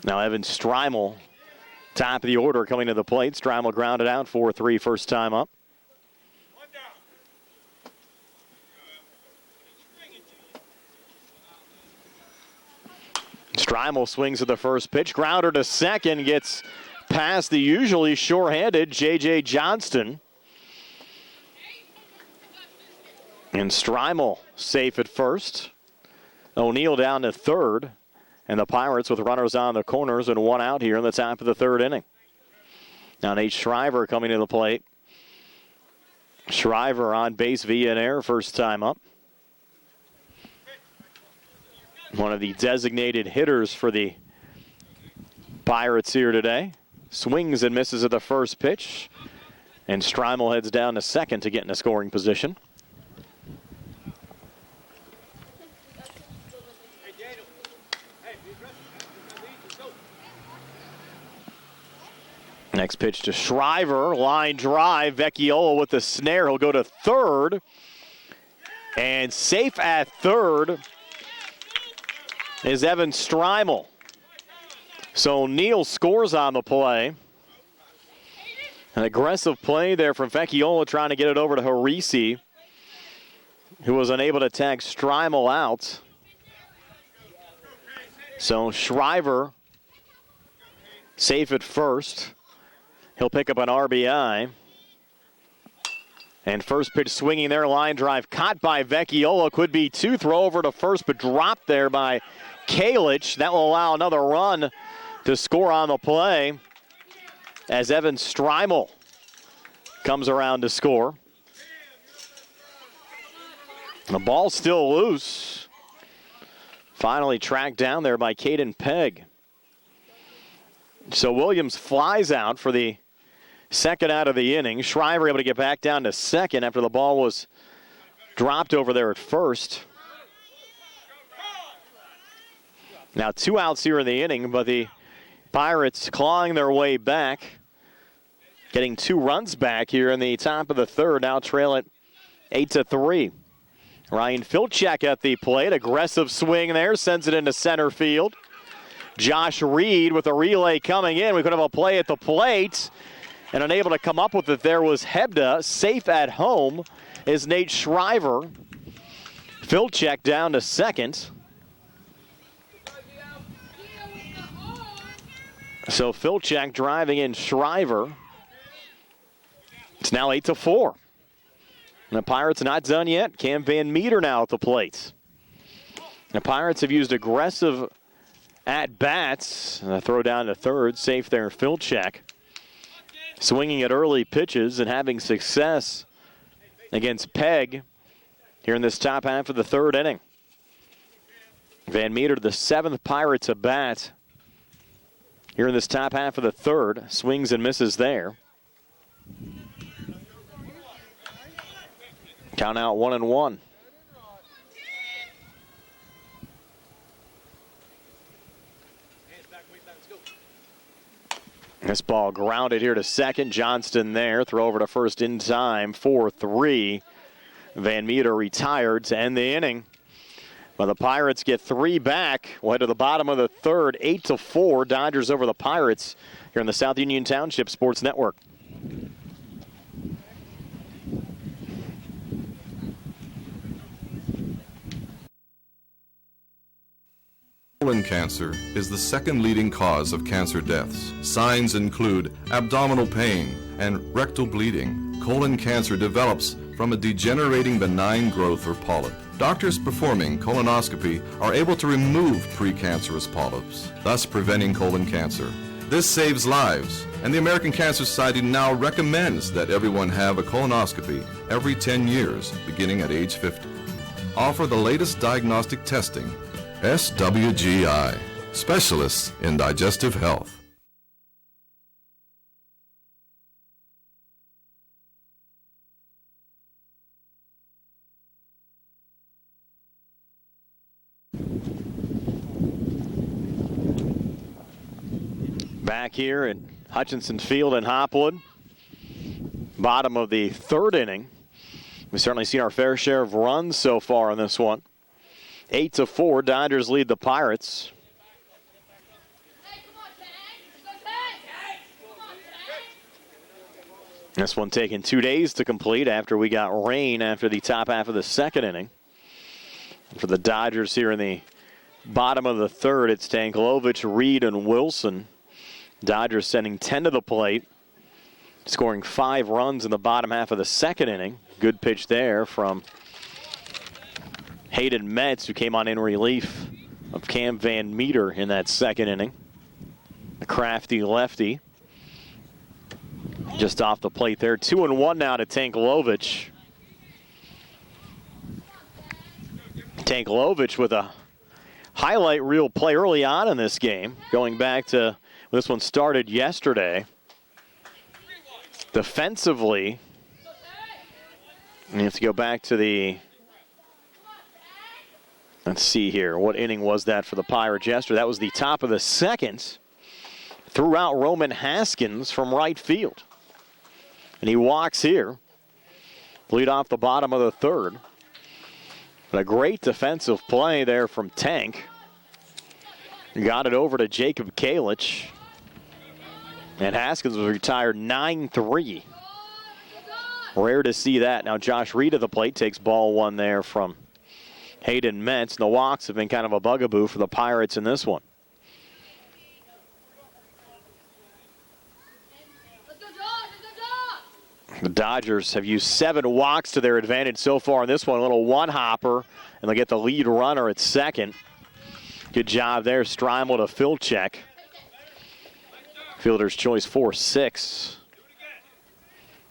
Now Evan Streimel, top of the order, coming to the plate. Streimel grounded out 4-3 first time up. Streimel swings at the first pitch. Grounder to second, gets past the usually sure-handed J.J. Johnston. And Streimel safe at first. O'Neill down to third. And the Pirates with runners on the corners and one out here in the top of the third inning. Now Nate Shriver coming to the plate. Shriver on base via an error first time up. One of the designated hitters for the Pirates here today. Swings and misses at the first pitch. And Streimel heads down to second to get in a scoring position. Next pitch to Shriver, line drive. Vecchiola with the snare. He'll go to third. And safe at third is Evan Streimel. So O'Neill scores on the play. An aggressive play there from Vecchiola trying to get it over to Harisi, who was unable to tag Streimel out. So Shriver safe at first. He'll pick up an RBI. And first pitch swinging there, line drive caught by Vecchiola. Could be two, throw over to first, but dropped there by Kalich. That will allow another run to score on the play as Evan Streimel comes around to score. The ball's still loose. Finally tracked down there by Caden Pegg. So Williams flies out for the second out of the inning. Shriver able to get back down to second after the ball was dropped over there at first. Now 2 outs here in the inning, but the Pirates clawing their way back, getting 2 runs back here in the top of the third. Now trail it 8-3. Ryan Filchek at the plate. Aggressive swing there. Sends it into center field. Josh Reed with a relay coming in. We could have a play at the plate. And unable to come up with it there was Hebda. Safe at home is Nate Shriver. Filchek down to second. So Filchek driving in Shriver. It's now 8-4. And the Pirates not done yet. Cam Van Meter now at the plate. The Pirates have used aggressive at-bats. Throw down to third. Safe there, Filchek. Swinging at early pitches and having success against Pegg here in this top half of the third inning. Van Meter, the 7th Pirates at bat here in this top half of the third. Swings and misses there. Count out 1-1. This ball grounded here to second. Johnston there. Throw over to first in time. 4-3. Van Meter retired to end the inning. But the Pirates get 3 back. We'll head to the bottom of the third. 8-4. Dodgers over the Pirates here in the South Union Township Sports Network. Colon cancer is the second leading cause of cancer deaths. Signs include abdominal pain and rectal bleeding. Colon cancer develops from a degenerating benign growth or polyp. Doctors performing colonoscopy are able to remove precancerous polyps, thus preventing colon cancer. This saves lives, and the American Cancer Society now recommends that everyone have a colonoscopy every 10 years, beginning at age 50. Offer the latest diagnostic testing. SWGI, specialists in digestive health. Back here at Hutchinson Field in Hopwood, bottom of the third inning. We've certainly seen our fair share of runs so far in this one. 8-4, Dodgers lead the Pirates. This one taking 2 days to complete after we got rain after the top half of the second inning. For the Dodgers here in the bottom of the third, it's Tanklovich, Reed, and Wilson. Dodgers sending 10 to the plate, scoring 5 runs in the bottom half of the second inning. Good pitch there from Hayden Metz, who came on in relief of Cam Van Meter in that second inning. The crafty lefty just off the plate there. 2-1 now to Tanklovich. Tanklovich with a highlight reel play early on in this game, going back to when this one started yesterday. Defensively, and you have to go back to the, let's see here, what inning was that for the Pirates yesterday? That was the top of the second. Threw out Roman Haskins from right field. And he walks here. Lead off the bottom of the third. But a great defensive play there from Tank. Got it over to Jacob Kalich. And Haskins was retired 9-3. Rare to see that. Now Josh Reed at the plate takes ball one there from Hayden Metz. The walks have been kind of a bugaboo for the Pirates in this one. The Dodgers have used 7 walks to their advantage so far in this one. A little one-hopper, and they'll get the lead runner at second. Good job there, Streimel to Filchek. Fielder's choice 4-6.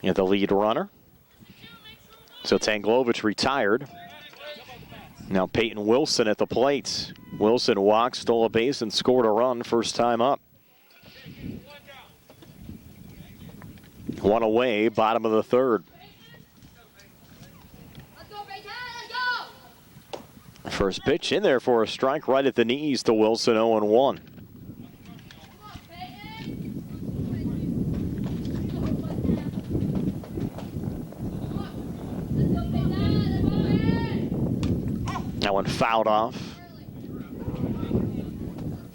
You have the lead runner. So Tanklovich retired. Now Peyton Wilson at the plate. Wilson walked, stole a base, and scored a run first time up. One away, bottom of the third. First pitch in there for a strike right at the knees to Wilson, 0-1. That one fouled off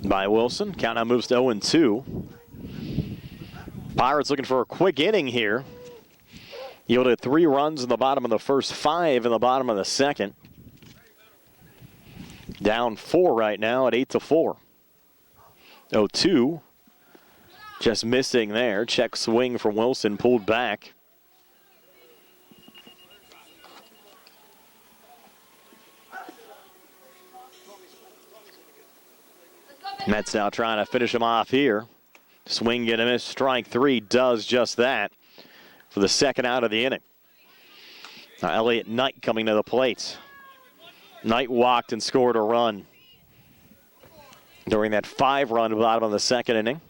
by Wilson. Count now moves to 0-2. Pirates looking for a quick inning here. Yielded 3 runs in the bottom of the first, 5 in the bottom of the second. Down 4 right now at 8-4. 0-2. Just missing there. Check swing from Wilson, pulled back. Mets now trying to finish him off here. Swing and a miss. Strike 3 does just that for the second out of the inning. Now Elliott Knight coming to the plate. Knight walked and scored a run during that 5-run bottom of the second inning.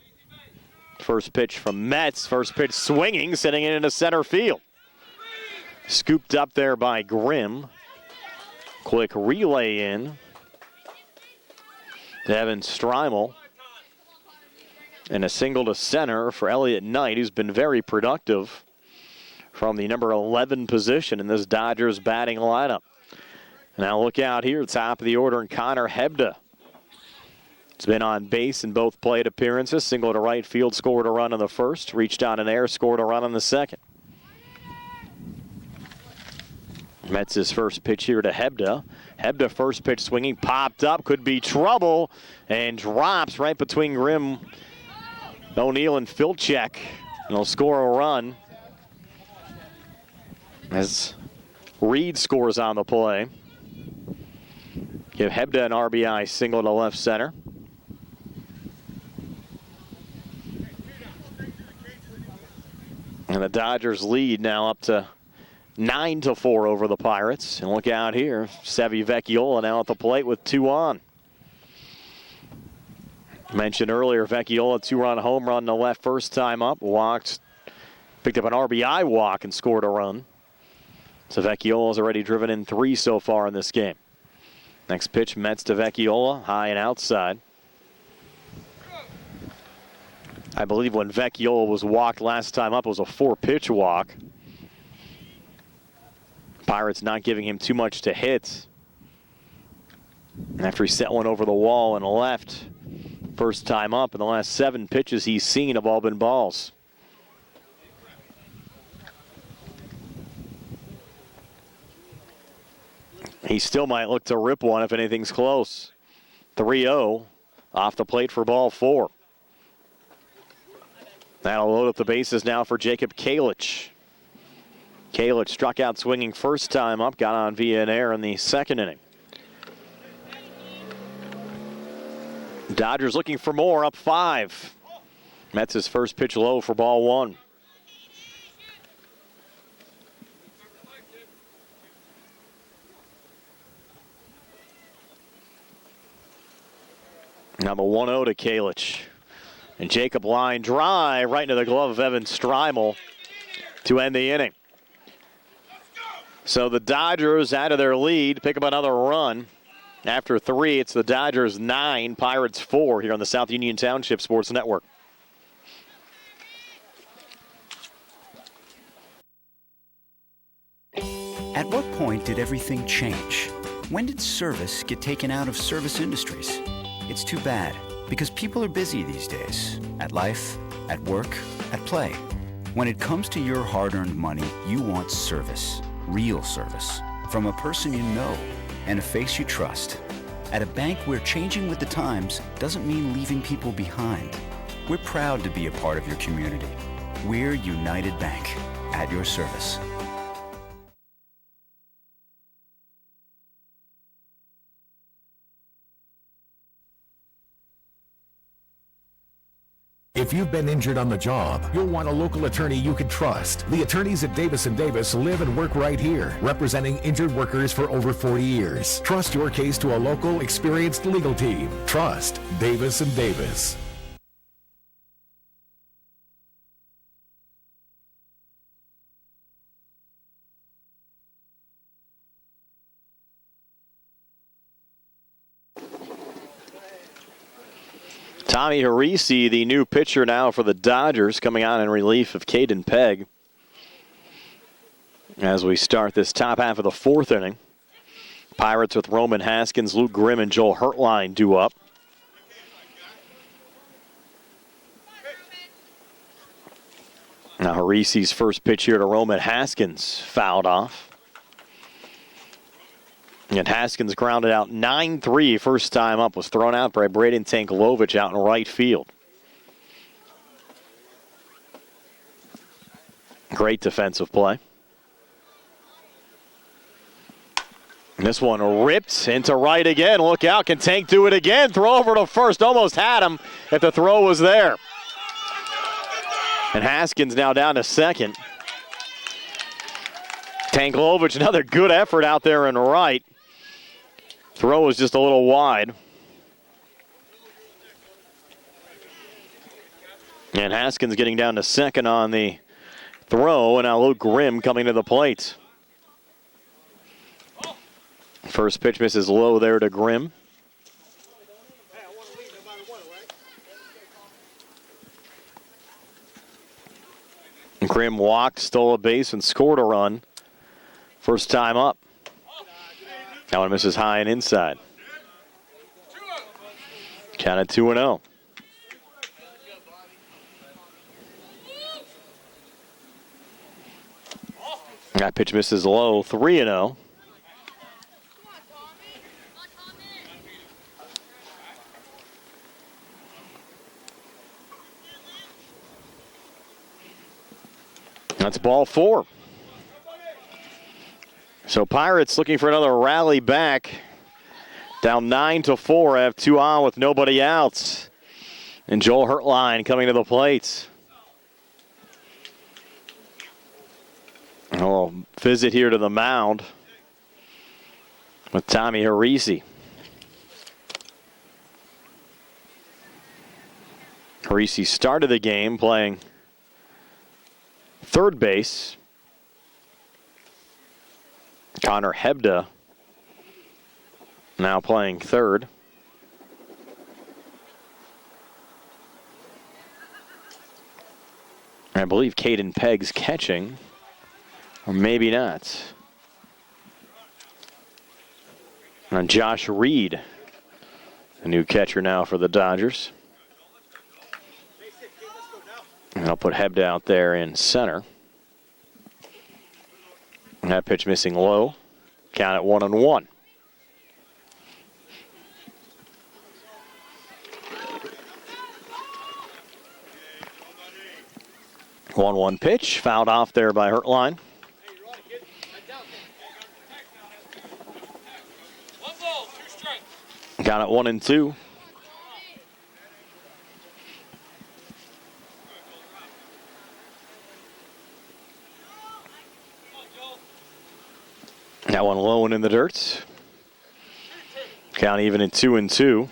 First pitch from Mets. First pitch swinging, sending it into center field. Scooped up there by Grimm. Quick relay in. Evan Strimel. And a single to center for Elliott Knight, who's been very productive from the number 11 position in this Dodgers batting lineup. Now look out here, top of the order, and Connor Hebda. He's been on base in both plate appearances. Single to right field, scored a run in the first. Reached on an air, scored a run in the second. Mets' first pitch here to Hebda. Hebda first pitch swinging, popped up, could be trouble, and drops right between Grimm, O'Neill, and Filchek. And he'll score a run as Reed scores on the play. Give Hebda an RBI single to left center. And the Dodgers lead now up to 9-4 over the Pirates. And look out here, Sevi Vecchiola now at the plate with 2 on. Mentioned earlier, Vecchiola 2-run home run to left first time up. Walked, picked up an RBI walk and scored a run. So Vecchiola's already driven in 3 so far in this game. Next pitch, Mets to Vecchiola, high and outside. I believe when Vecchiola was walked last time up, it was a 4-pitch walk. Pirates not giving him too much to hit. After he set one over the wall and left, first time up, in the last 7 pitches he's seen have all been balls. He still might look to rip one if anything's close. 3-0 off the plate for ball 4. That'll load up the bases now for Jacob Kalich. Kalich struck out swinging first time up, got on via an error in the second inning. Dodgers looking for more, up 5. Mets' first pitch low for ball 1. Now the 1-0 to Kalich. And Jacob line drive right into the glove of Evan Strimel to end the inning. So the Dodgers out of their lead, pick up another run. After 3, it's the Dodgers 9, Pirates 4 here on the South Union Township Sports Network. At what point did everything change? When did service get taken out of service industries? It's too bad, because people are busy these days. At life, at work, at play. When it comes to your hard-earned money, you want service. Real service. From a person you know and a face you trust. At a bank where changing with the times doesn't mean leaving people behind. We're proud to be a part of your community. We're United Bank, at your service. If you've been injured on the job, you'll want a local attorney you can trust. The attorneys at Davis & Davis live and work right here, representing injured workers for over 40 years. Trust your case to a local, experienced legal team. Trust Davis & Davis. Tommy Harisi, the new pitcher now for the Dodgers, coming on in relief of Caden Pegg. As we start this top half of the fourth inning, Pirates with Roman Haskins, Luke Grimm, and Joel Hertline due up. Now Harisi's first pitch here to Roman Haskins fouled off. And Haskins grounded out 9-3 first time up, was thrown out by Braden Tankovic out in right field. Great defensive play. And this one ripped into right again. Look out, can Tank do it again? Throw over to first, almost had him if the throw was there. And Haskins now down to second. Tankovic, another good effort out there in right. Throw was just a little wide. And Haskins getting down to second on the throw, and now Luke Grimm coming to the plate. First pitch misses low there to Grimm. Grimm walked, stole a base, and scored a run. First time up. That one misses high and inside. Count at 2-0. That pitch misses low, 3-0. That's ball 4. So Pirates looking for another rally back. Down 9-4, have 2 on with nobody out. And Joel Hertline coming to the plate. Oh, visit here to the mound with Tommy Harisi. Harisi started the game playing third base. Connor Hebda now playing third. I believe Caden Pegg's catching, or maybe not. And Josh Reed, the new catcher now for the Dodgers. And I'll put Hebda out there in center. And that pitch missing low. Count at 1-1. 1-1 pitch, fouled off there by Hertline. Count at 1-2. That one low and in the dirt. Count even at 2-2.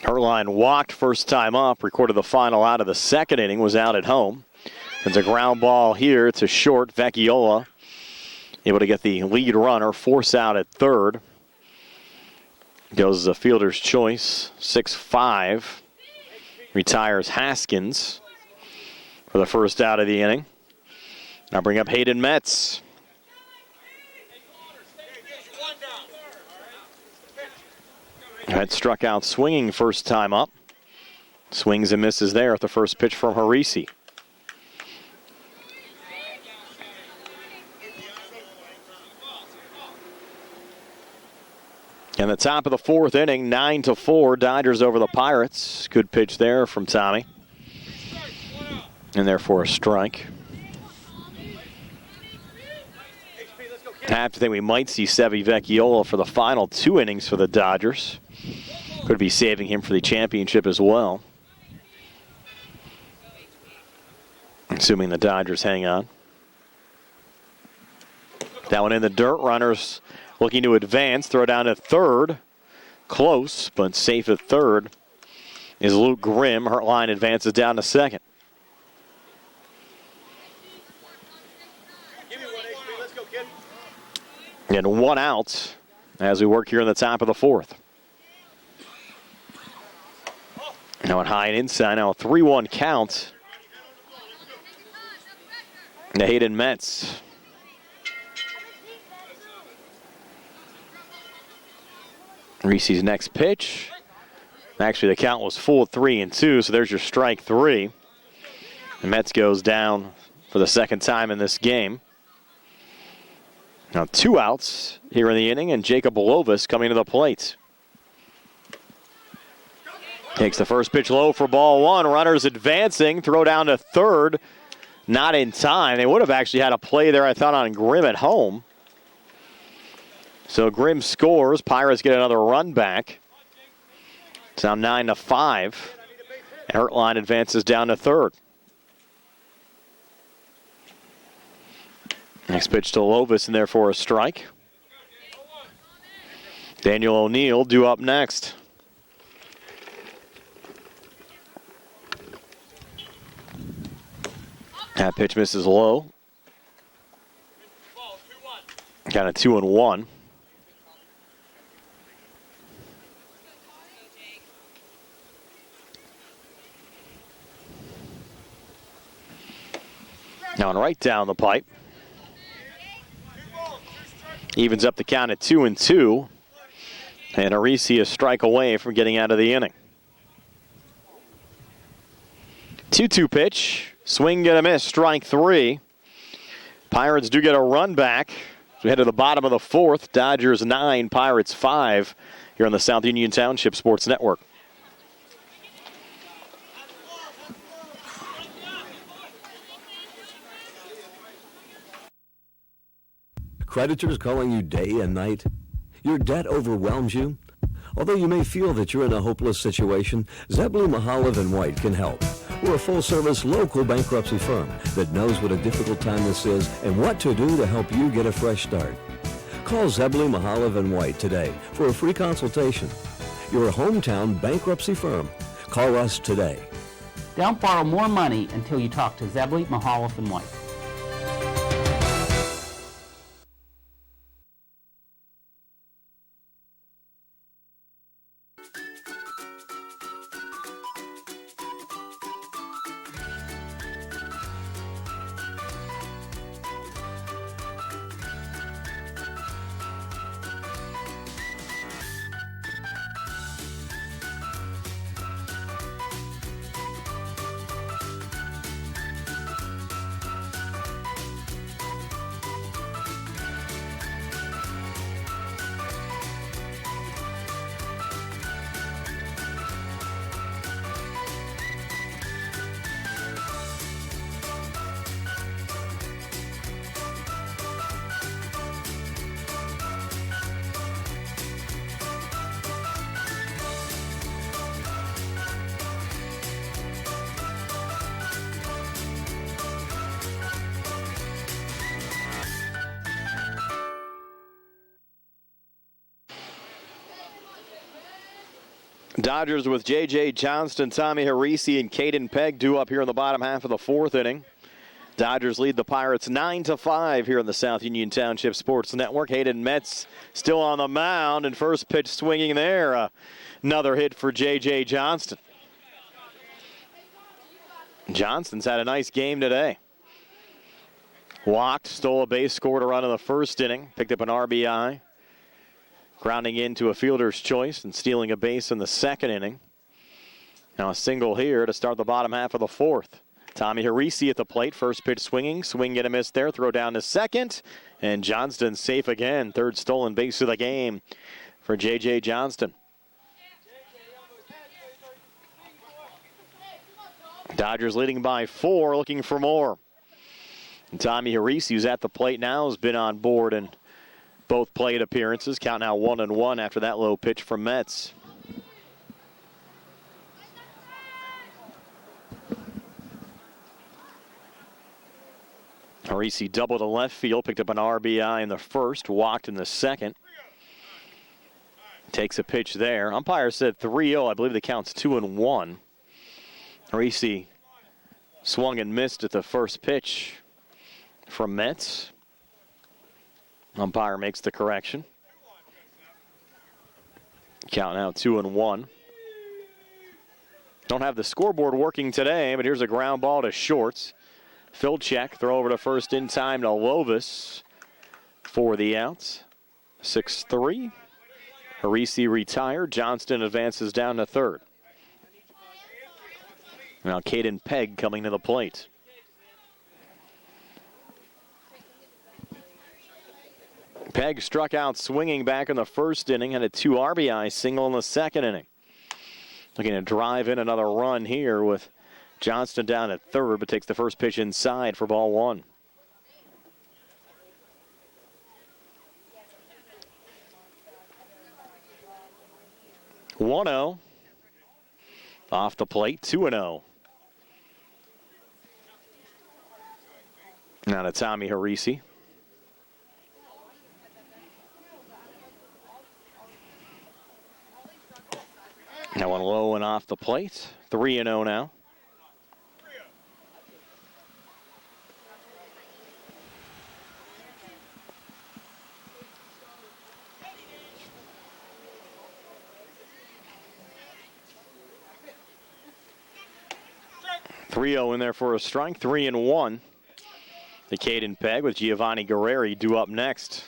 Hertline walked first time up, recorded the final out of the second inning, was out at home. There's a ground ball here to short. Vecchiola able to get the lead runner, force out at third. Goes as a fielder's choice, 6-5. Retires Haskins for the first out of the inning. Now bring up Hayden Metz. Had struck out swinging first time up. Swings and misses there at the first pitch from Harisi. In the top of the fourth inning, 9-4, Dodgers over the Pirates. Good pitch there from Tommy. And therefore a strike. I have to think we might see Sevi Vecchiola for the final 2 innings for the Dodgers. Could be saving him for the championship as well. Assuming the Dodgers hang on. That one in the dirt. Runners looking to advance. Throw down to third. Close, but safe at third is Luke Grimm. Hertline advances down to second. And one out as we work here in the top of the fourth. Now on high and inside. Now a 3-1 count. The Hayden Mets. Reese's next pitch. Actually, the count was full 3-2, so there's your strike three. The Mets goes down for the second time in this game. Now 2 outs here in the inning, and Jacob Lovis coming to the plate. Takes the first pitch low for ball one. Runners advancing. Throw down to third. Not in time. They would have actually had a play there, I thought, on Grimm at home. So Grimm scores. Pirates get another run back. It's now 9-5. Hertline advances down to third. Next pitch to Lovis, and there for a strike. Daniel O'Neill due up next. That pitch misses low. Kind of 2-1. Now and right down the pipe. Evens up the count at 2-2. And Arisi a strike away from getting out of the inning. 2-2 pitch. Swing and a miss, strike three. Pirates do get a run back. So we head to the bottom of the fourth. Dodgers 9, Pirates 5 here on the South Union Township Sports Network. Creditors calling you day and night? Your debt overwhelms you? Although you may feel that you're in a hopeless situation, Zebley, Mahalev & White can help. We're a full-service local bankruptcy firm that knows what a difficult time this is and what to do to help you get a fresh start. Call Zebley, Mahalev & White today for a free consultation. Your hometown bankruptcy firm. Call us today. Don't borrow more money until you talk to Zebley, Mahalev & White. Dodgers with J.J. Johnston, Tommy Harisi, and Caden Pegg due up here in the bottom half of the fourth inning. Dodgers lead the Pirates 9-5 here in the South Union Township Sports Network. Hayden Metz still on the mound, and first pitch swinging there. Another hit for J.J. Johnston. Johnston's had a nice game today. Walked, stole a base, scored a run in the first inning, picked up an RBI. Grounding into a fielder's choice and stealing a base in the second inning. Now a single here to start the bottom half of the fourth. Tommy Harisi at the plate. First pitch swinging. Swing and a miss there. Throw down to second. And Johnston safe again. Third stolen base of the game for J.J. Johnston. Dodgers leading by 4, looking for more. And Tommy Harisi, who's at the plate now, has been on board and both plate appearances. Count now 1-1 after that low pitch from Metz. Harisi doubled to left field, picked up an RBI in the first, walked in the second. Takes a pitch there. Umpire said 3-0. I believe the count's 2-1. Harisi swung and missed at the first pitch from Metz. Umpire makes the correction. Count now 2-1. Don't have the scoreboard working today, but here's a ground ball to shorts. Filchek, throw over to first in time to Lovis for the outs. 6-3. Harisi retired. Johnston advances down to third. Now Caden Pegg coming to the plate. Pegg struck out swinging back in the first inning, had a 2 RBI single in the second inning. Looking to drive in another run here with Johnston down at third, but takes the first pitch inside for ball 1. (1-0) off the plate. 2-0. Now to Tommy Harisi. That one low and off the plate. 3-0 now. (3-0) in there for a strike. 3-1. The Caden Pegg with Giovanni Guerreri due up next.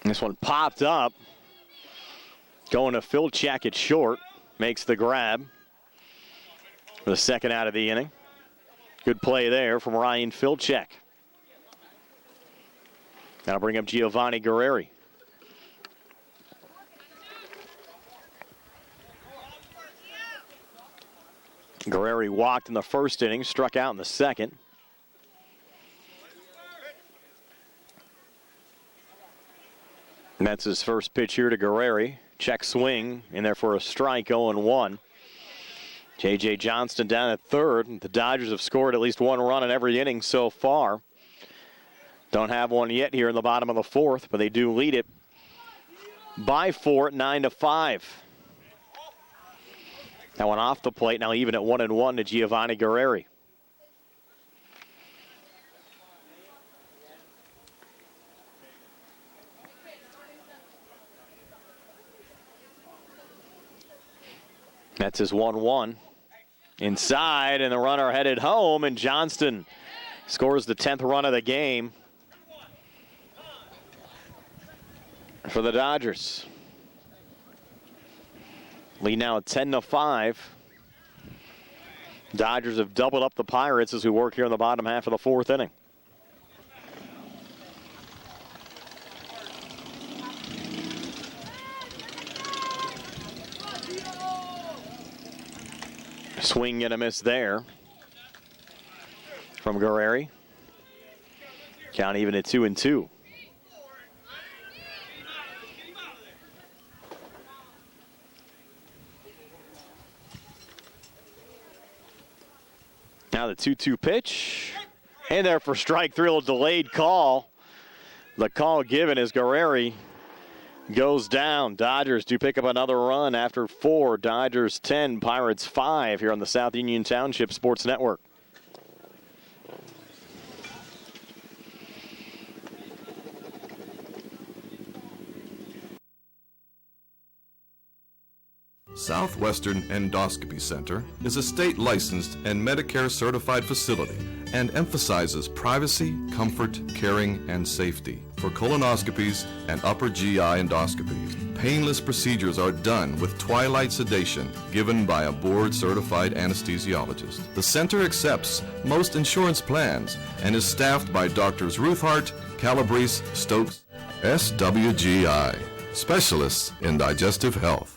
This one popped up. Going to Filchek at short. Makes the grab. For the second out of the inning. Good play there from Ryan Filchek. That'll bring up Giovanni Guerreri. Guerreri walked in the first inning, struck out in the second. And that's his first pitch here to Guerreri. Check swing in there for a strike, 0-1. J.J. Johnston down at third. The Dodgers have scored at least one run in every inning so far. Don't have one yet here in the bottom of the fourth, but they do lead it by 4 at 9-5. That one off the plate, now even at 1-1 to Giovanni Guerreri. That's his 1-1. Inside, and the runner headed home, and Johnston scores the 10th run of the game for the Dodgers. Lead now at 10-5. Dodgers have doubled up the Pirates as we work here in the bottom half of the fourth inning. Swing and a miss there from Guerreri. Count even at 2-2. Now the 2-2 pitch. In there for strike three, a delayed call. The call given as Guerreri goes down. Dodgers do pick up another run after 4. Dodgers 10, Pirates 5 here on the South Union Township Sports Network. Southwestern Endoscopy Center is a state-licensed and Medicare-certified facility and emphasizes privacy, comfort, caring, and safety for colonoscopies and upper GI endoscopies. Painless procedures are done with twilight sedation given by a board-certified anesthesiologist. The center accepts most insurance plans and is staffed by Doctors Ruthhart, Calabrese, Stokes, SWGI, specialists in digestive health.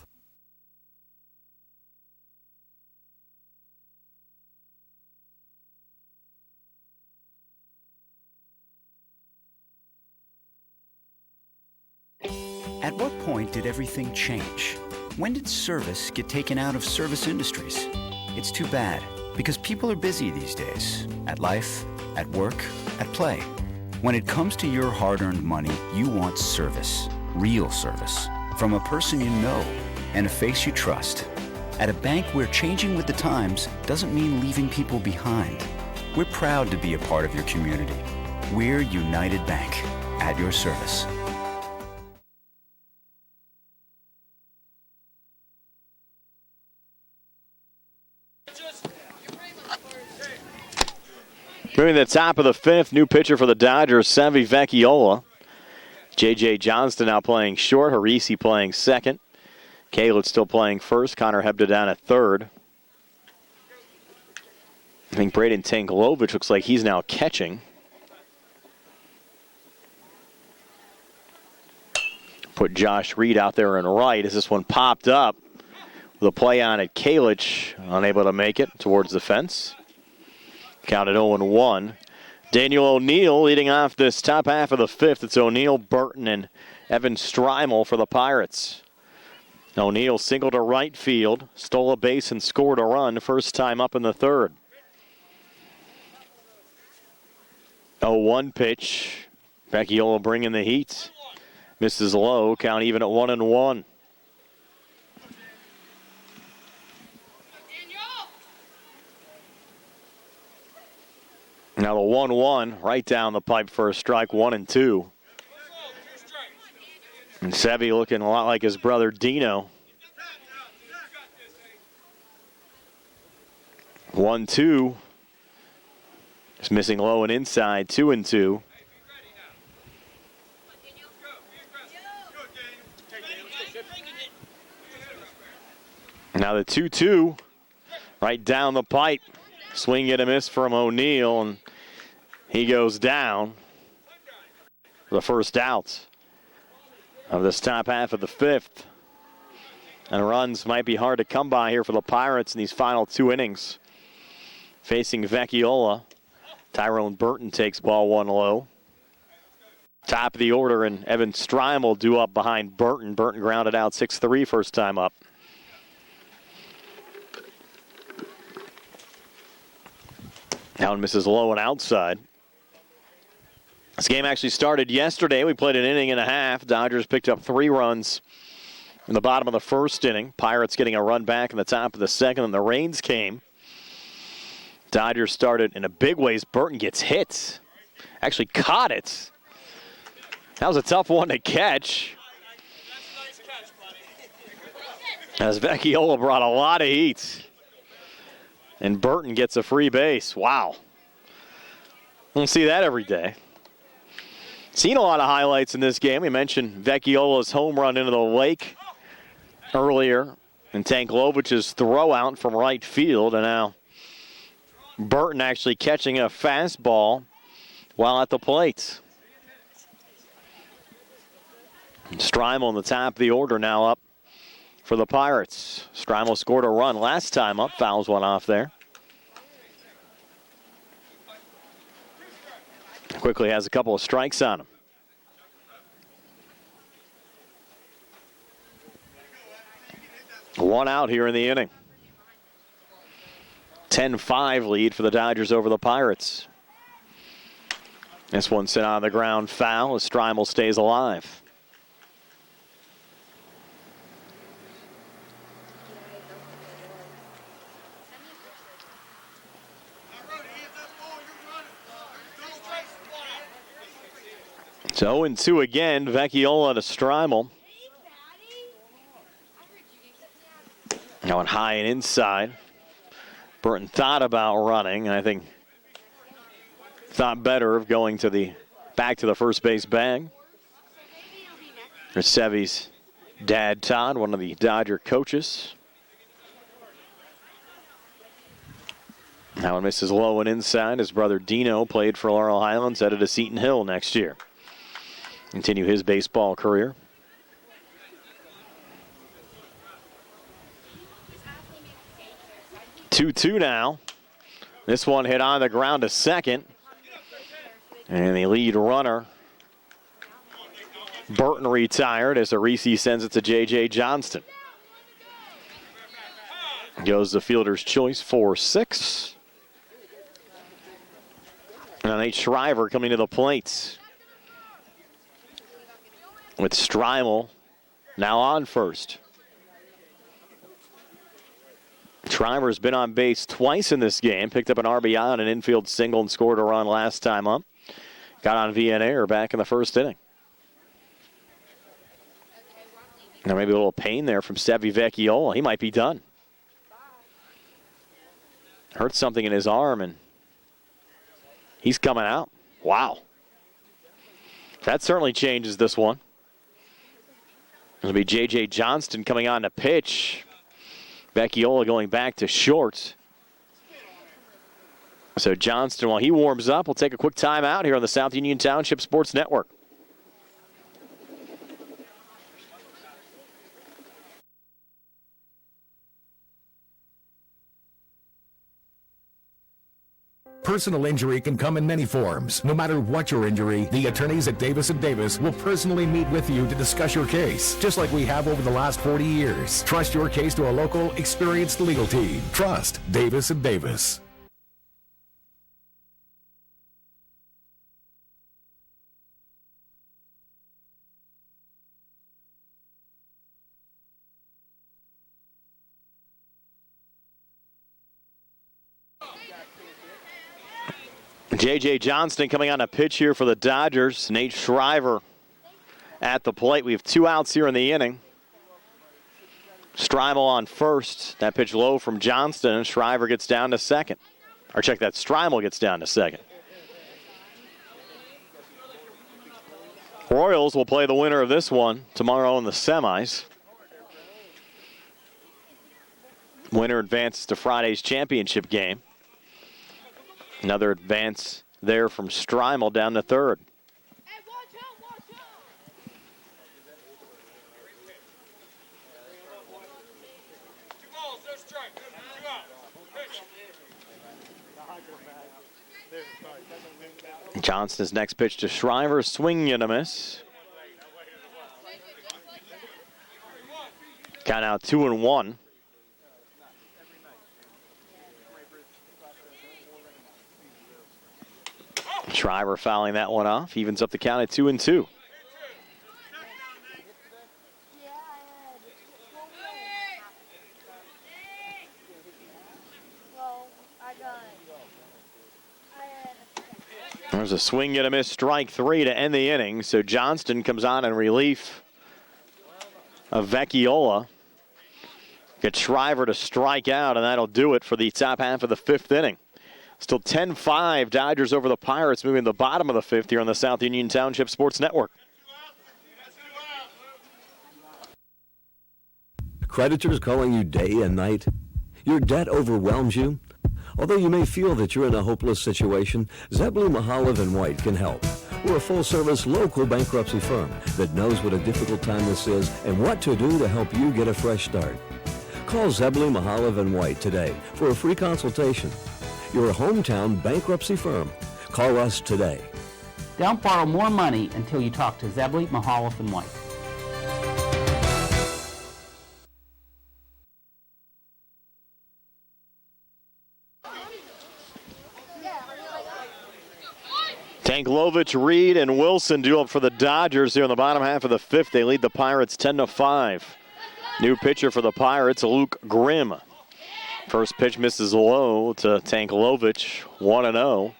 At what point did everything change? When did service get taken out of service industries? It's too bad, because people are busy these days. At life, at work, at play. When it comes to your hard-earned money, you want service. Real service. From a person you know and a face you trust. At a bank where changing with the times doesn't mean leaving people behind. We're proud to be a part of your community. We're United Bank, at your service. Moving to the top of the fifth, new pitcher for the Dodgers, Sevi Vecchiola. J.J. Johnston now playing short, Harisi playing second. Kalin still playing first, Connor Hebda down at third. I think Braden Tanklovich looks like he's now catching. Put Josh Reed out there in right as this one popped up with a play on it. Kalich unable to make it towards the fence. Counted 0-1. Daniel O'Neill leading off this top half of the fifth. It's O'Neill, Burton, and Evan Streimel for the Pirates. O'Neill singled to right field, stole a base and scored a run, first time up in the third. 0-1 pitch. Vecchiola bringing the heat. Misses low, count even at 1-1. Now the 1-1 right down the pipe for a strike, 1-2. And Sevi looking a lot like his brother Dino. 1-2. Just missing low and inside, 2-2. Now the 2-2 right down the pipe. Swing and a miss from O'Neill, and he goes down for the first out of this top half of the fifth. And runs might be hard to come by here for the Pirates in these final two innings. Facing Vecchiola, Tyrone Burton takes ball one low. Top of the order, and Evan Streimel due up behind Burton. Burton grounded out 6-3 first time up. Now misses low and outside. This game actually started yesterday. We played an inning and a half. Dodgers picked up 3 runs in the bottom of the first inning. Pirates getting a run back in the top of the second, and the rains came. Dodgers started in a big ways. Burton gets hit. Actually caught it. That was a tough one to catch. As Vecchiola brought a lot of heat. And Burton gets a free base. Wow. Don't see that every day. Seen a lot of highlights in this game. We mentioned Vecchiola's home run into the lake earlier. And Tanklovich's throw out from right field. And now Burton actually catching a fastball while at the plate. Streimel on the top of the order now up for the Pirates. Streimel scored a run last time up, fouls one off there. Quickly has a couple of strikes on him. One out here in the inning. 10-5 lead for the Dodgers over the Pirates. This one sent on the ground foul as Streimel stays alive. It's 0-2 again. Vecchiola to Streimel. Going high and inside. Burton thought about running, and I think thought better of going to the back to the first base bag. There's Sevi's dad, Todd, one of the Dodger coaches. Now it misses low and inside. His brother Dino played for Laurel Highlands, headed to Seton Hill next year. Continue his baseball career. Two now. This one hit on the ground to second. And the lead runner Burton retired as Arisi sends it to J.J. Johnston. Goes the fielder's choice, 4-6. And Nate Shriver coming to the plate. With Strymel now on first. Shriver's been on base twice in this game. Picked up an RBI on an infield single and scored a run last time up. Got on via an error back in the first inning. Now maybe a little pain there from Sevi Vecchiola. He might be done. Hurt something in his arm, and he's coming out. Wow. That certainly changes this one. It'll be J.J. Johnston coming on to pitch. Vecchiola going back to short. So Johnston, while he warms up, will take a quick timeout here on the South Union Township Sports Network. Personal injury can come in many forms. No matter what your injury, the attorneys at Davis & Davis will personally meet with you to discuss your case, just like we have over the last 40 years. Trust your case to a local, experienced legal team. Trust Davis & Davis. J.J. Johnston coming on a pitch here for the Dodgers. Nate Shriver at the plate. We have 2 outs here in the inning. Strymel on first. That pitch low from Johnston, and Shriver gets down to second. Or check that, Strymel gets down to second. Royals will play the winner of this one tomorrow in the semis. Winner advances to Friday's championship game. Another advance there from Strymel down to third. Johnston's next pitch to Shriver, swing and a miss. Count out 2-1. Shriver fouling that one off, evens up the count at 2-2. There's a swing and a miss, strike 3 to end the inning. So Johnston comes on in relief of Vecchiola. Gets Shriver to strike out, and that'll do it for the top half of the 5th inning. Still 10-5, Dodgers over the Pirates, moving to the bottom of the 5th here on the South Union Township Sports Network. Creditors calling you day and night? Your debt overwhelms you? Although you may feel that you're in a hopeless situation, Zebley, Mahalev & White can help. We're a full-service local bankruptcy firm that knows what a difficult time this is and what to do to help you get a fresh start. Call Zebley, Mahalev & White today for a free consultation. Your hometown bankruptcy firm. Call us today. Don't borrow more money until you talk to Zebley, Mahalev & White. Tanklovich, Reed, and Wilson do up for the Dodgers here in the bottom half of the 5th. They lead the Pirates 10-5. New pitcher for the Pirates, Luke Grimm. First pitch misses low to Tanklovich, 1-0.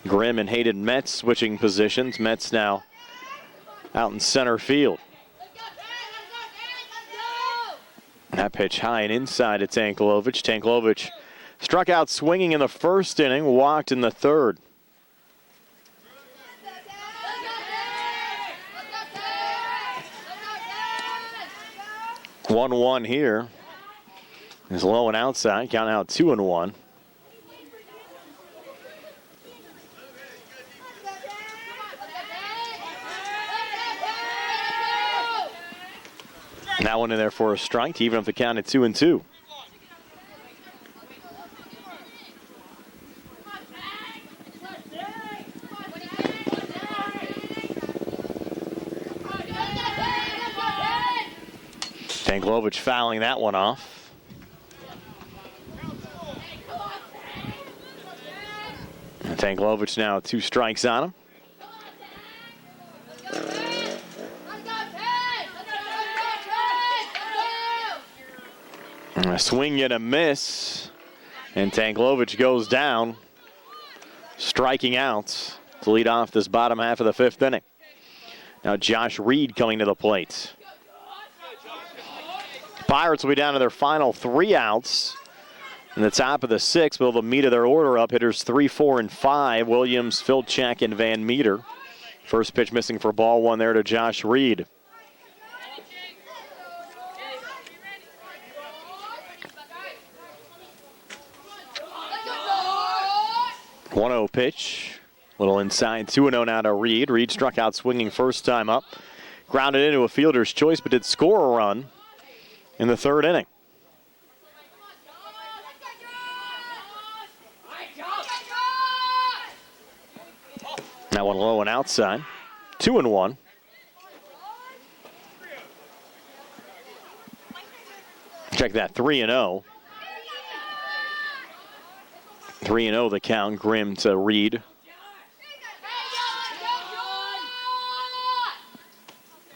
Grimm and Hayden Metz switching positions. Metz now out in center field. That pitch high and inside to Tanklovich. Tanklovich struck out swinging in the first inning, walked in the 3rd. 1-1 here. Is low and outside. Count out 2-1. That one in there for a strike to even up the count at 2-2. Tanklovich fouling that one off. And Tanklovich now 2 strikes on him. And a swing and a miss. And Tanklovich goes down, striking out to lead off this bottom half of the 5th inning. Now Josh Reed coming to the plate. Pirates will be down to their final 3 outs in the top of the 6th. Will the meat of their order up. Hitters 3, 4, and 5. Williams, Filchek, and Van Meter. First pitch missing for ball 1 there to Josh Reed. 1-0 pitch. Little inside, 2-0 now to Reed. Reed struck out swinging first time up. Grounded into a fielder's choice, but did score a run in the 3rd inning. That one low and outside. 2-1. Check that, 3-0. 3-0 the count. Grimm to Reed.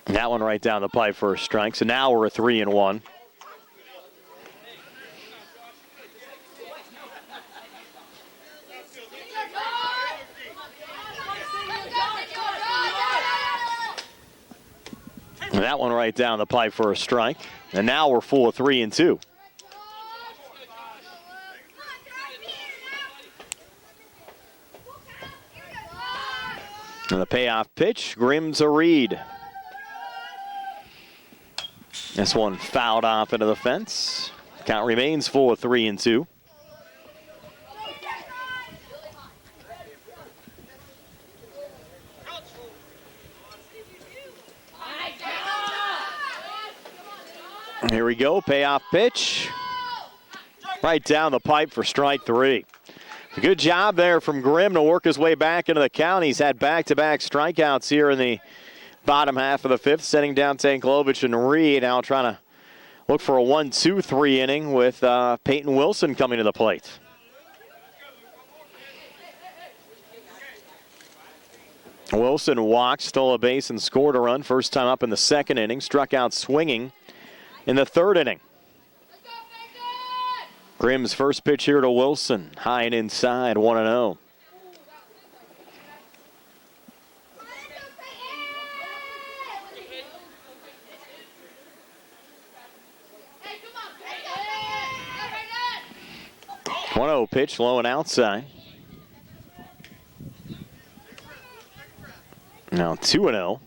That one right down the pipe for a strike. So now we're at 3-1. And that one right down the pipe for a strike. And now we're full of 3-2. And the payoff pitch, Grimm to Reed. This one fouled off into the fence. Count remains full of 3-2. Here we go, payoff pitch. Right down the pipe for strike 3. A good job there from Grimm to work his way back into the count. He's had back-to-back strikeouts here in the bottom half of the 5th, setting down Tanklovich and Reed. Now trying to look for a 1-2-3 inning with Peyton Wilson coming to the plate. Wilson walked, stole a base, and scored a run. First time up in the 2nd inning. Struck out swinging in the 3rd inning. Grimm's first pitch here to Wilson. High and inside, 1-0. Pitch, low and outside. Now 2-0.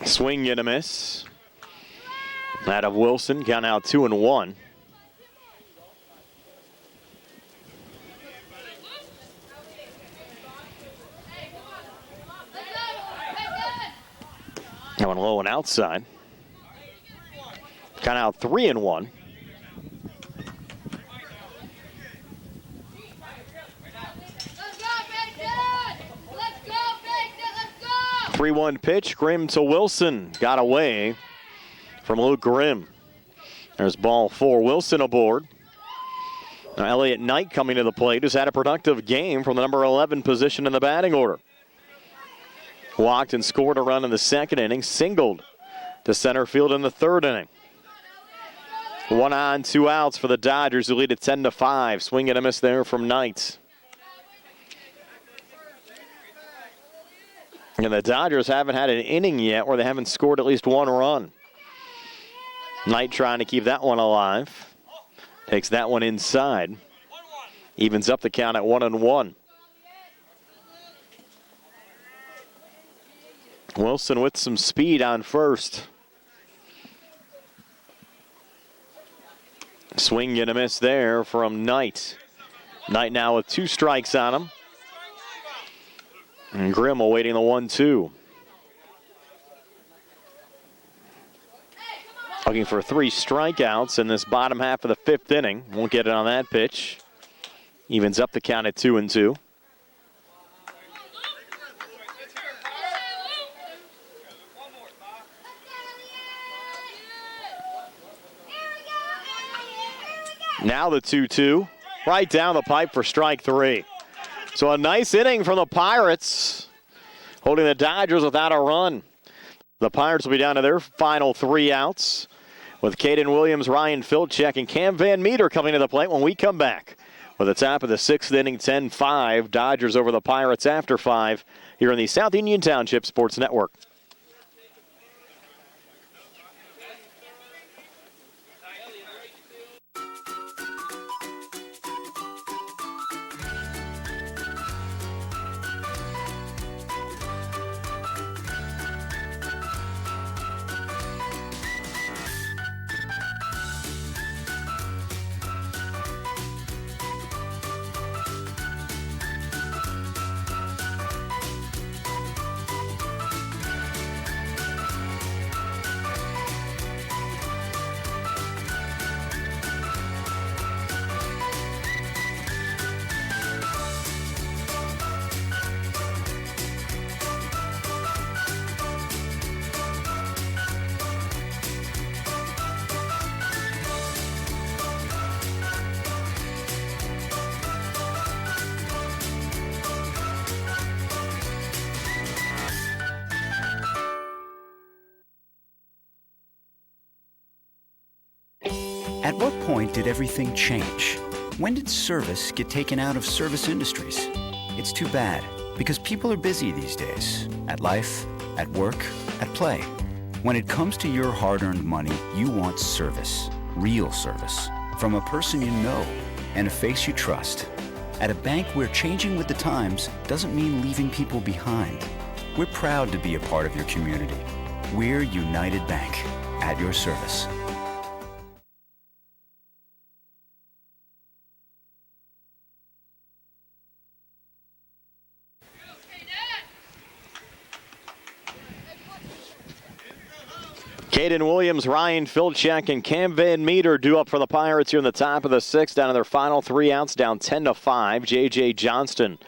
Swing and a miss. That of Wilson, count out 2-1. Going low and outside. Count out 3-1. Let's go! 3-1 pitch. Grimm to Wilson. Got away from Luke Grimm. There's ball 4. Wilson aboard. Now Elliott Knight coming to the plate, who's had a productive game from the number 11 position in the batting order. Walked and scored a run in the 2nd inning. Singled to center field in the 3rd inning. 1 on, 2 outs for the Dodgers, who lead at 10-5. Swing and a miss there from Knight. And the Dodgers haven't had an inning yet where they haven't scored at least 1 run. Knight trying to keep that one alive. Takes that one inside. Evens up the count at 1-1. Wilson with some speed on first. Swing and a miss there from Knight. Knight now with 2 strikes on him. And Grimm awaiting the 1-2. Looking for 3 strikeouts in this bottom half of the 5th inning. Won't get it on that pitch. Evens up the count at 2-2. Now the 2-2, right down the pipe for strike 3. So a nice inning from the Pirates, holding the Dodgers without a run. The Pirates will be down to their final 3 outs with Caden Williams, Ryan Filchek, and Cam Van Meter coming to the plate when we come back. With the top of the 6th inning, 10-5, Dodgers over the Pirates after 5 here in the South Union Township Sports Network. At what point did everything change? When did service get taken out of service industries? It's too bad, because people are busy these days. At life, at work, at play. When it comes to your hard-earned money, you want service. Real service. From a person you know and a face you trust. At a bank where changing with the times doesn't mean leaving people behind. We're proud to be a part of your community. We're United Bank, at your service. Caden Williams, Ryan Filchek, and Cam Van Meter due up for the Pirates here in the top of the 6th, down to their final 3 outs, down 10-5. J.J. Johnston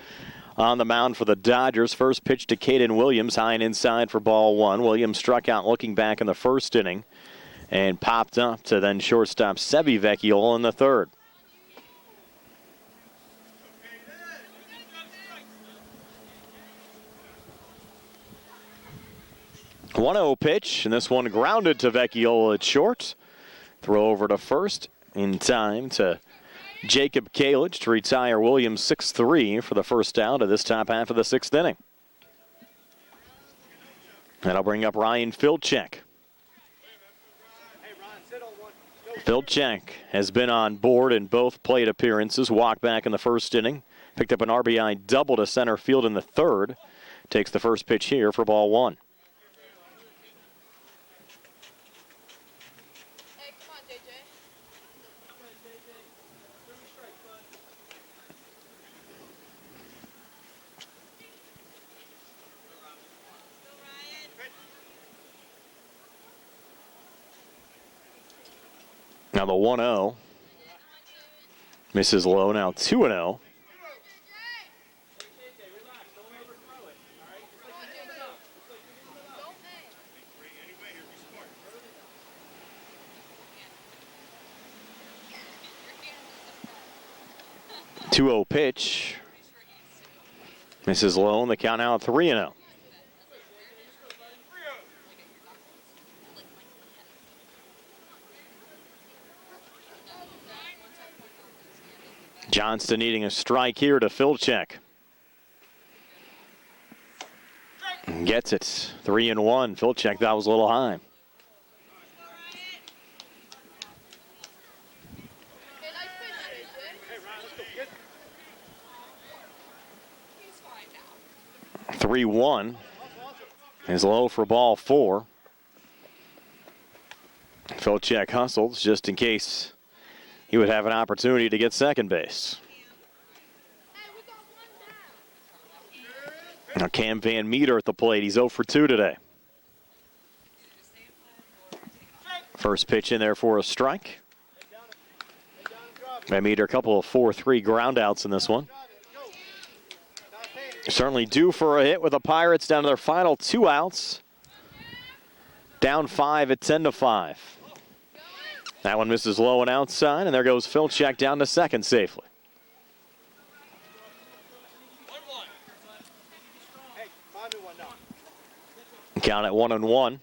on the mound for the Dodgers. First pitch to Caden Williams, high and inside for ball 1. Williams struck out looking back in the first inning and popped up to then shortstop Sevi Vecchiola in the 3rd. One-0 pitch, and this one grounded to Vecchiola at short. Throw over to first in time to Jacob Kalich to retire Williams 6-3 for the first out of this top half of the 6th inning. That'll bring up Ryan Filchek. Filchek has been on board in both plate appearances. Walked back in the first inning. Picked up an RBI double to center field in the 3rd. Takes the first pitch here for ball 1. Now the 1-0 misses low. Now 2-0. Two-0 pitch misses low, and the count now 3-0. Johnston needing a strike here to Filchek. Gets it. 3-1. Filchek, that was a little high. Hey, 3-1 is low for ball 4. Filchek hustles just in case he would have an opportunity to get second base. Now Cam Van Meter at the plate. He's 0 for 2 today. First pitch in there for a strike. Van Meter, a couple of 4-3 groundouts in this one. Certainly due for a hit with the Pirates down to their final 2 outs. Down 5 at 10-5. That one misses low and outside, and there goes Filchek down to second safely. Count at 1-1.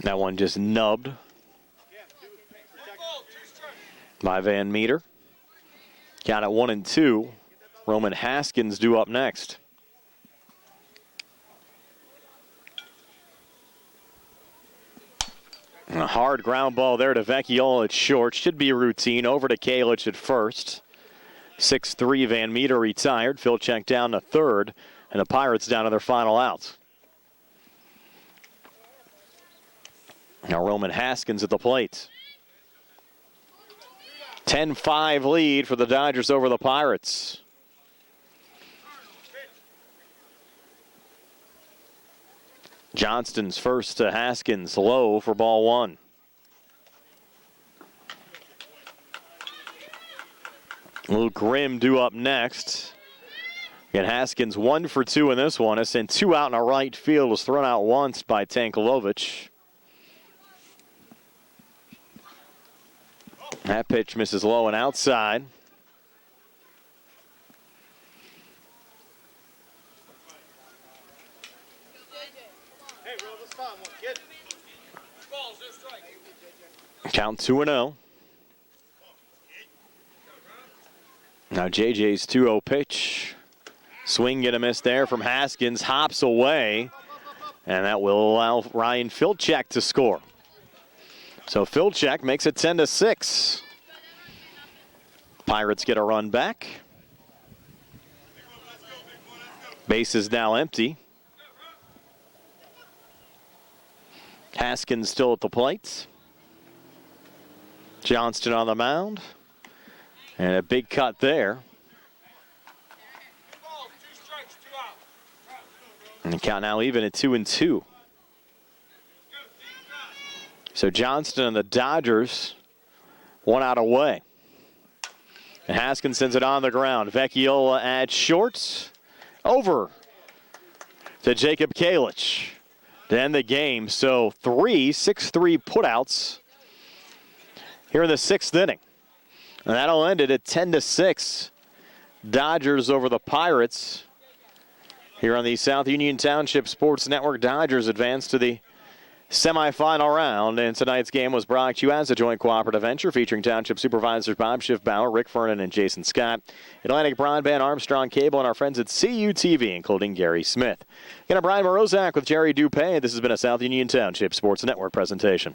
That one just nubbed by Van Meter. Count at 1-2. Roman Haskins due up next. A hard ground ball there to Vecchiola at short. Should be routine. Over to Kalich at first. 6-3 Van Meter retired. Filchek down to third. And the Pirates down to their final outs. Now Roman Haskins at the plate. 10-5 lead for the Dodgers over the Pirates. Johnston's first to Haskins, low for ball 1. Luke Grimm due up next. And Haskins 1 for 2 in this one. Has sent 2 out in a right field. Was thrown out once by Tankolovich. That pitch misses low and outside. Count 2-0. Now JJ's 2-0 pitch. Swing and a miss there from Haskins. Hops away. And that will allow Ryan Filchek to score. So Filchek makes it 10-6. Pirates get a run back. Base is now empty. Haskins still at the plate. Johnston on the mound. And a big cut there. And the count now even at 2-2. So Johnston and the Dodgers 1 out away. And Haskins sends it on the ground. Vecchiola at short. Over to Jacob Kalich to end the game. So 6-3 putouts here in the 6th inning. And that'll end it at 10-6. Dodgers over the Pirates. Here on the South Union Township Sports Network, Dodgers advance to the semifinal round. And tonight's game was brought to you as a joint cooperative venture featuring Township Supervisors Bob Schiffbauer, Rick Fernan, and Jason Scott, Atlantic Broadband, Armstrong Cable, and our friends at CUTV, including Gary Smith. Again, I'm Brian Morozak with Jerry Dupay. This has been a South Union Township Sports Network presentation.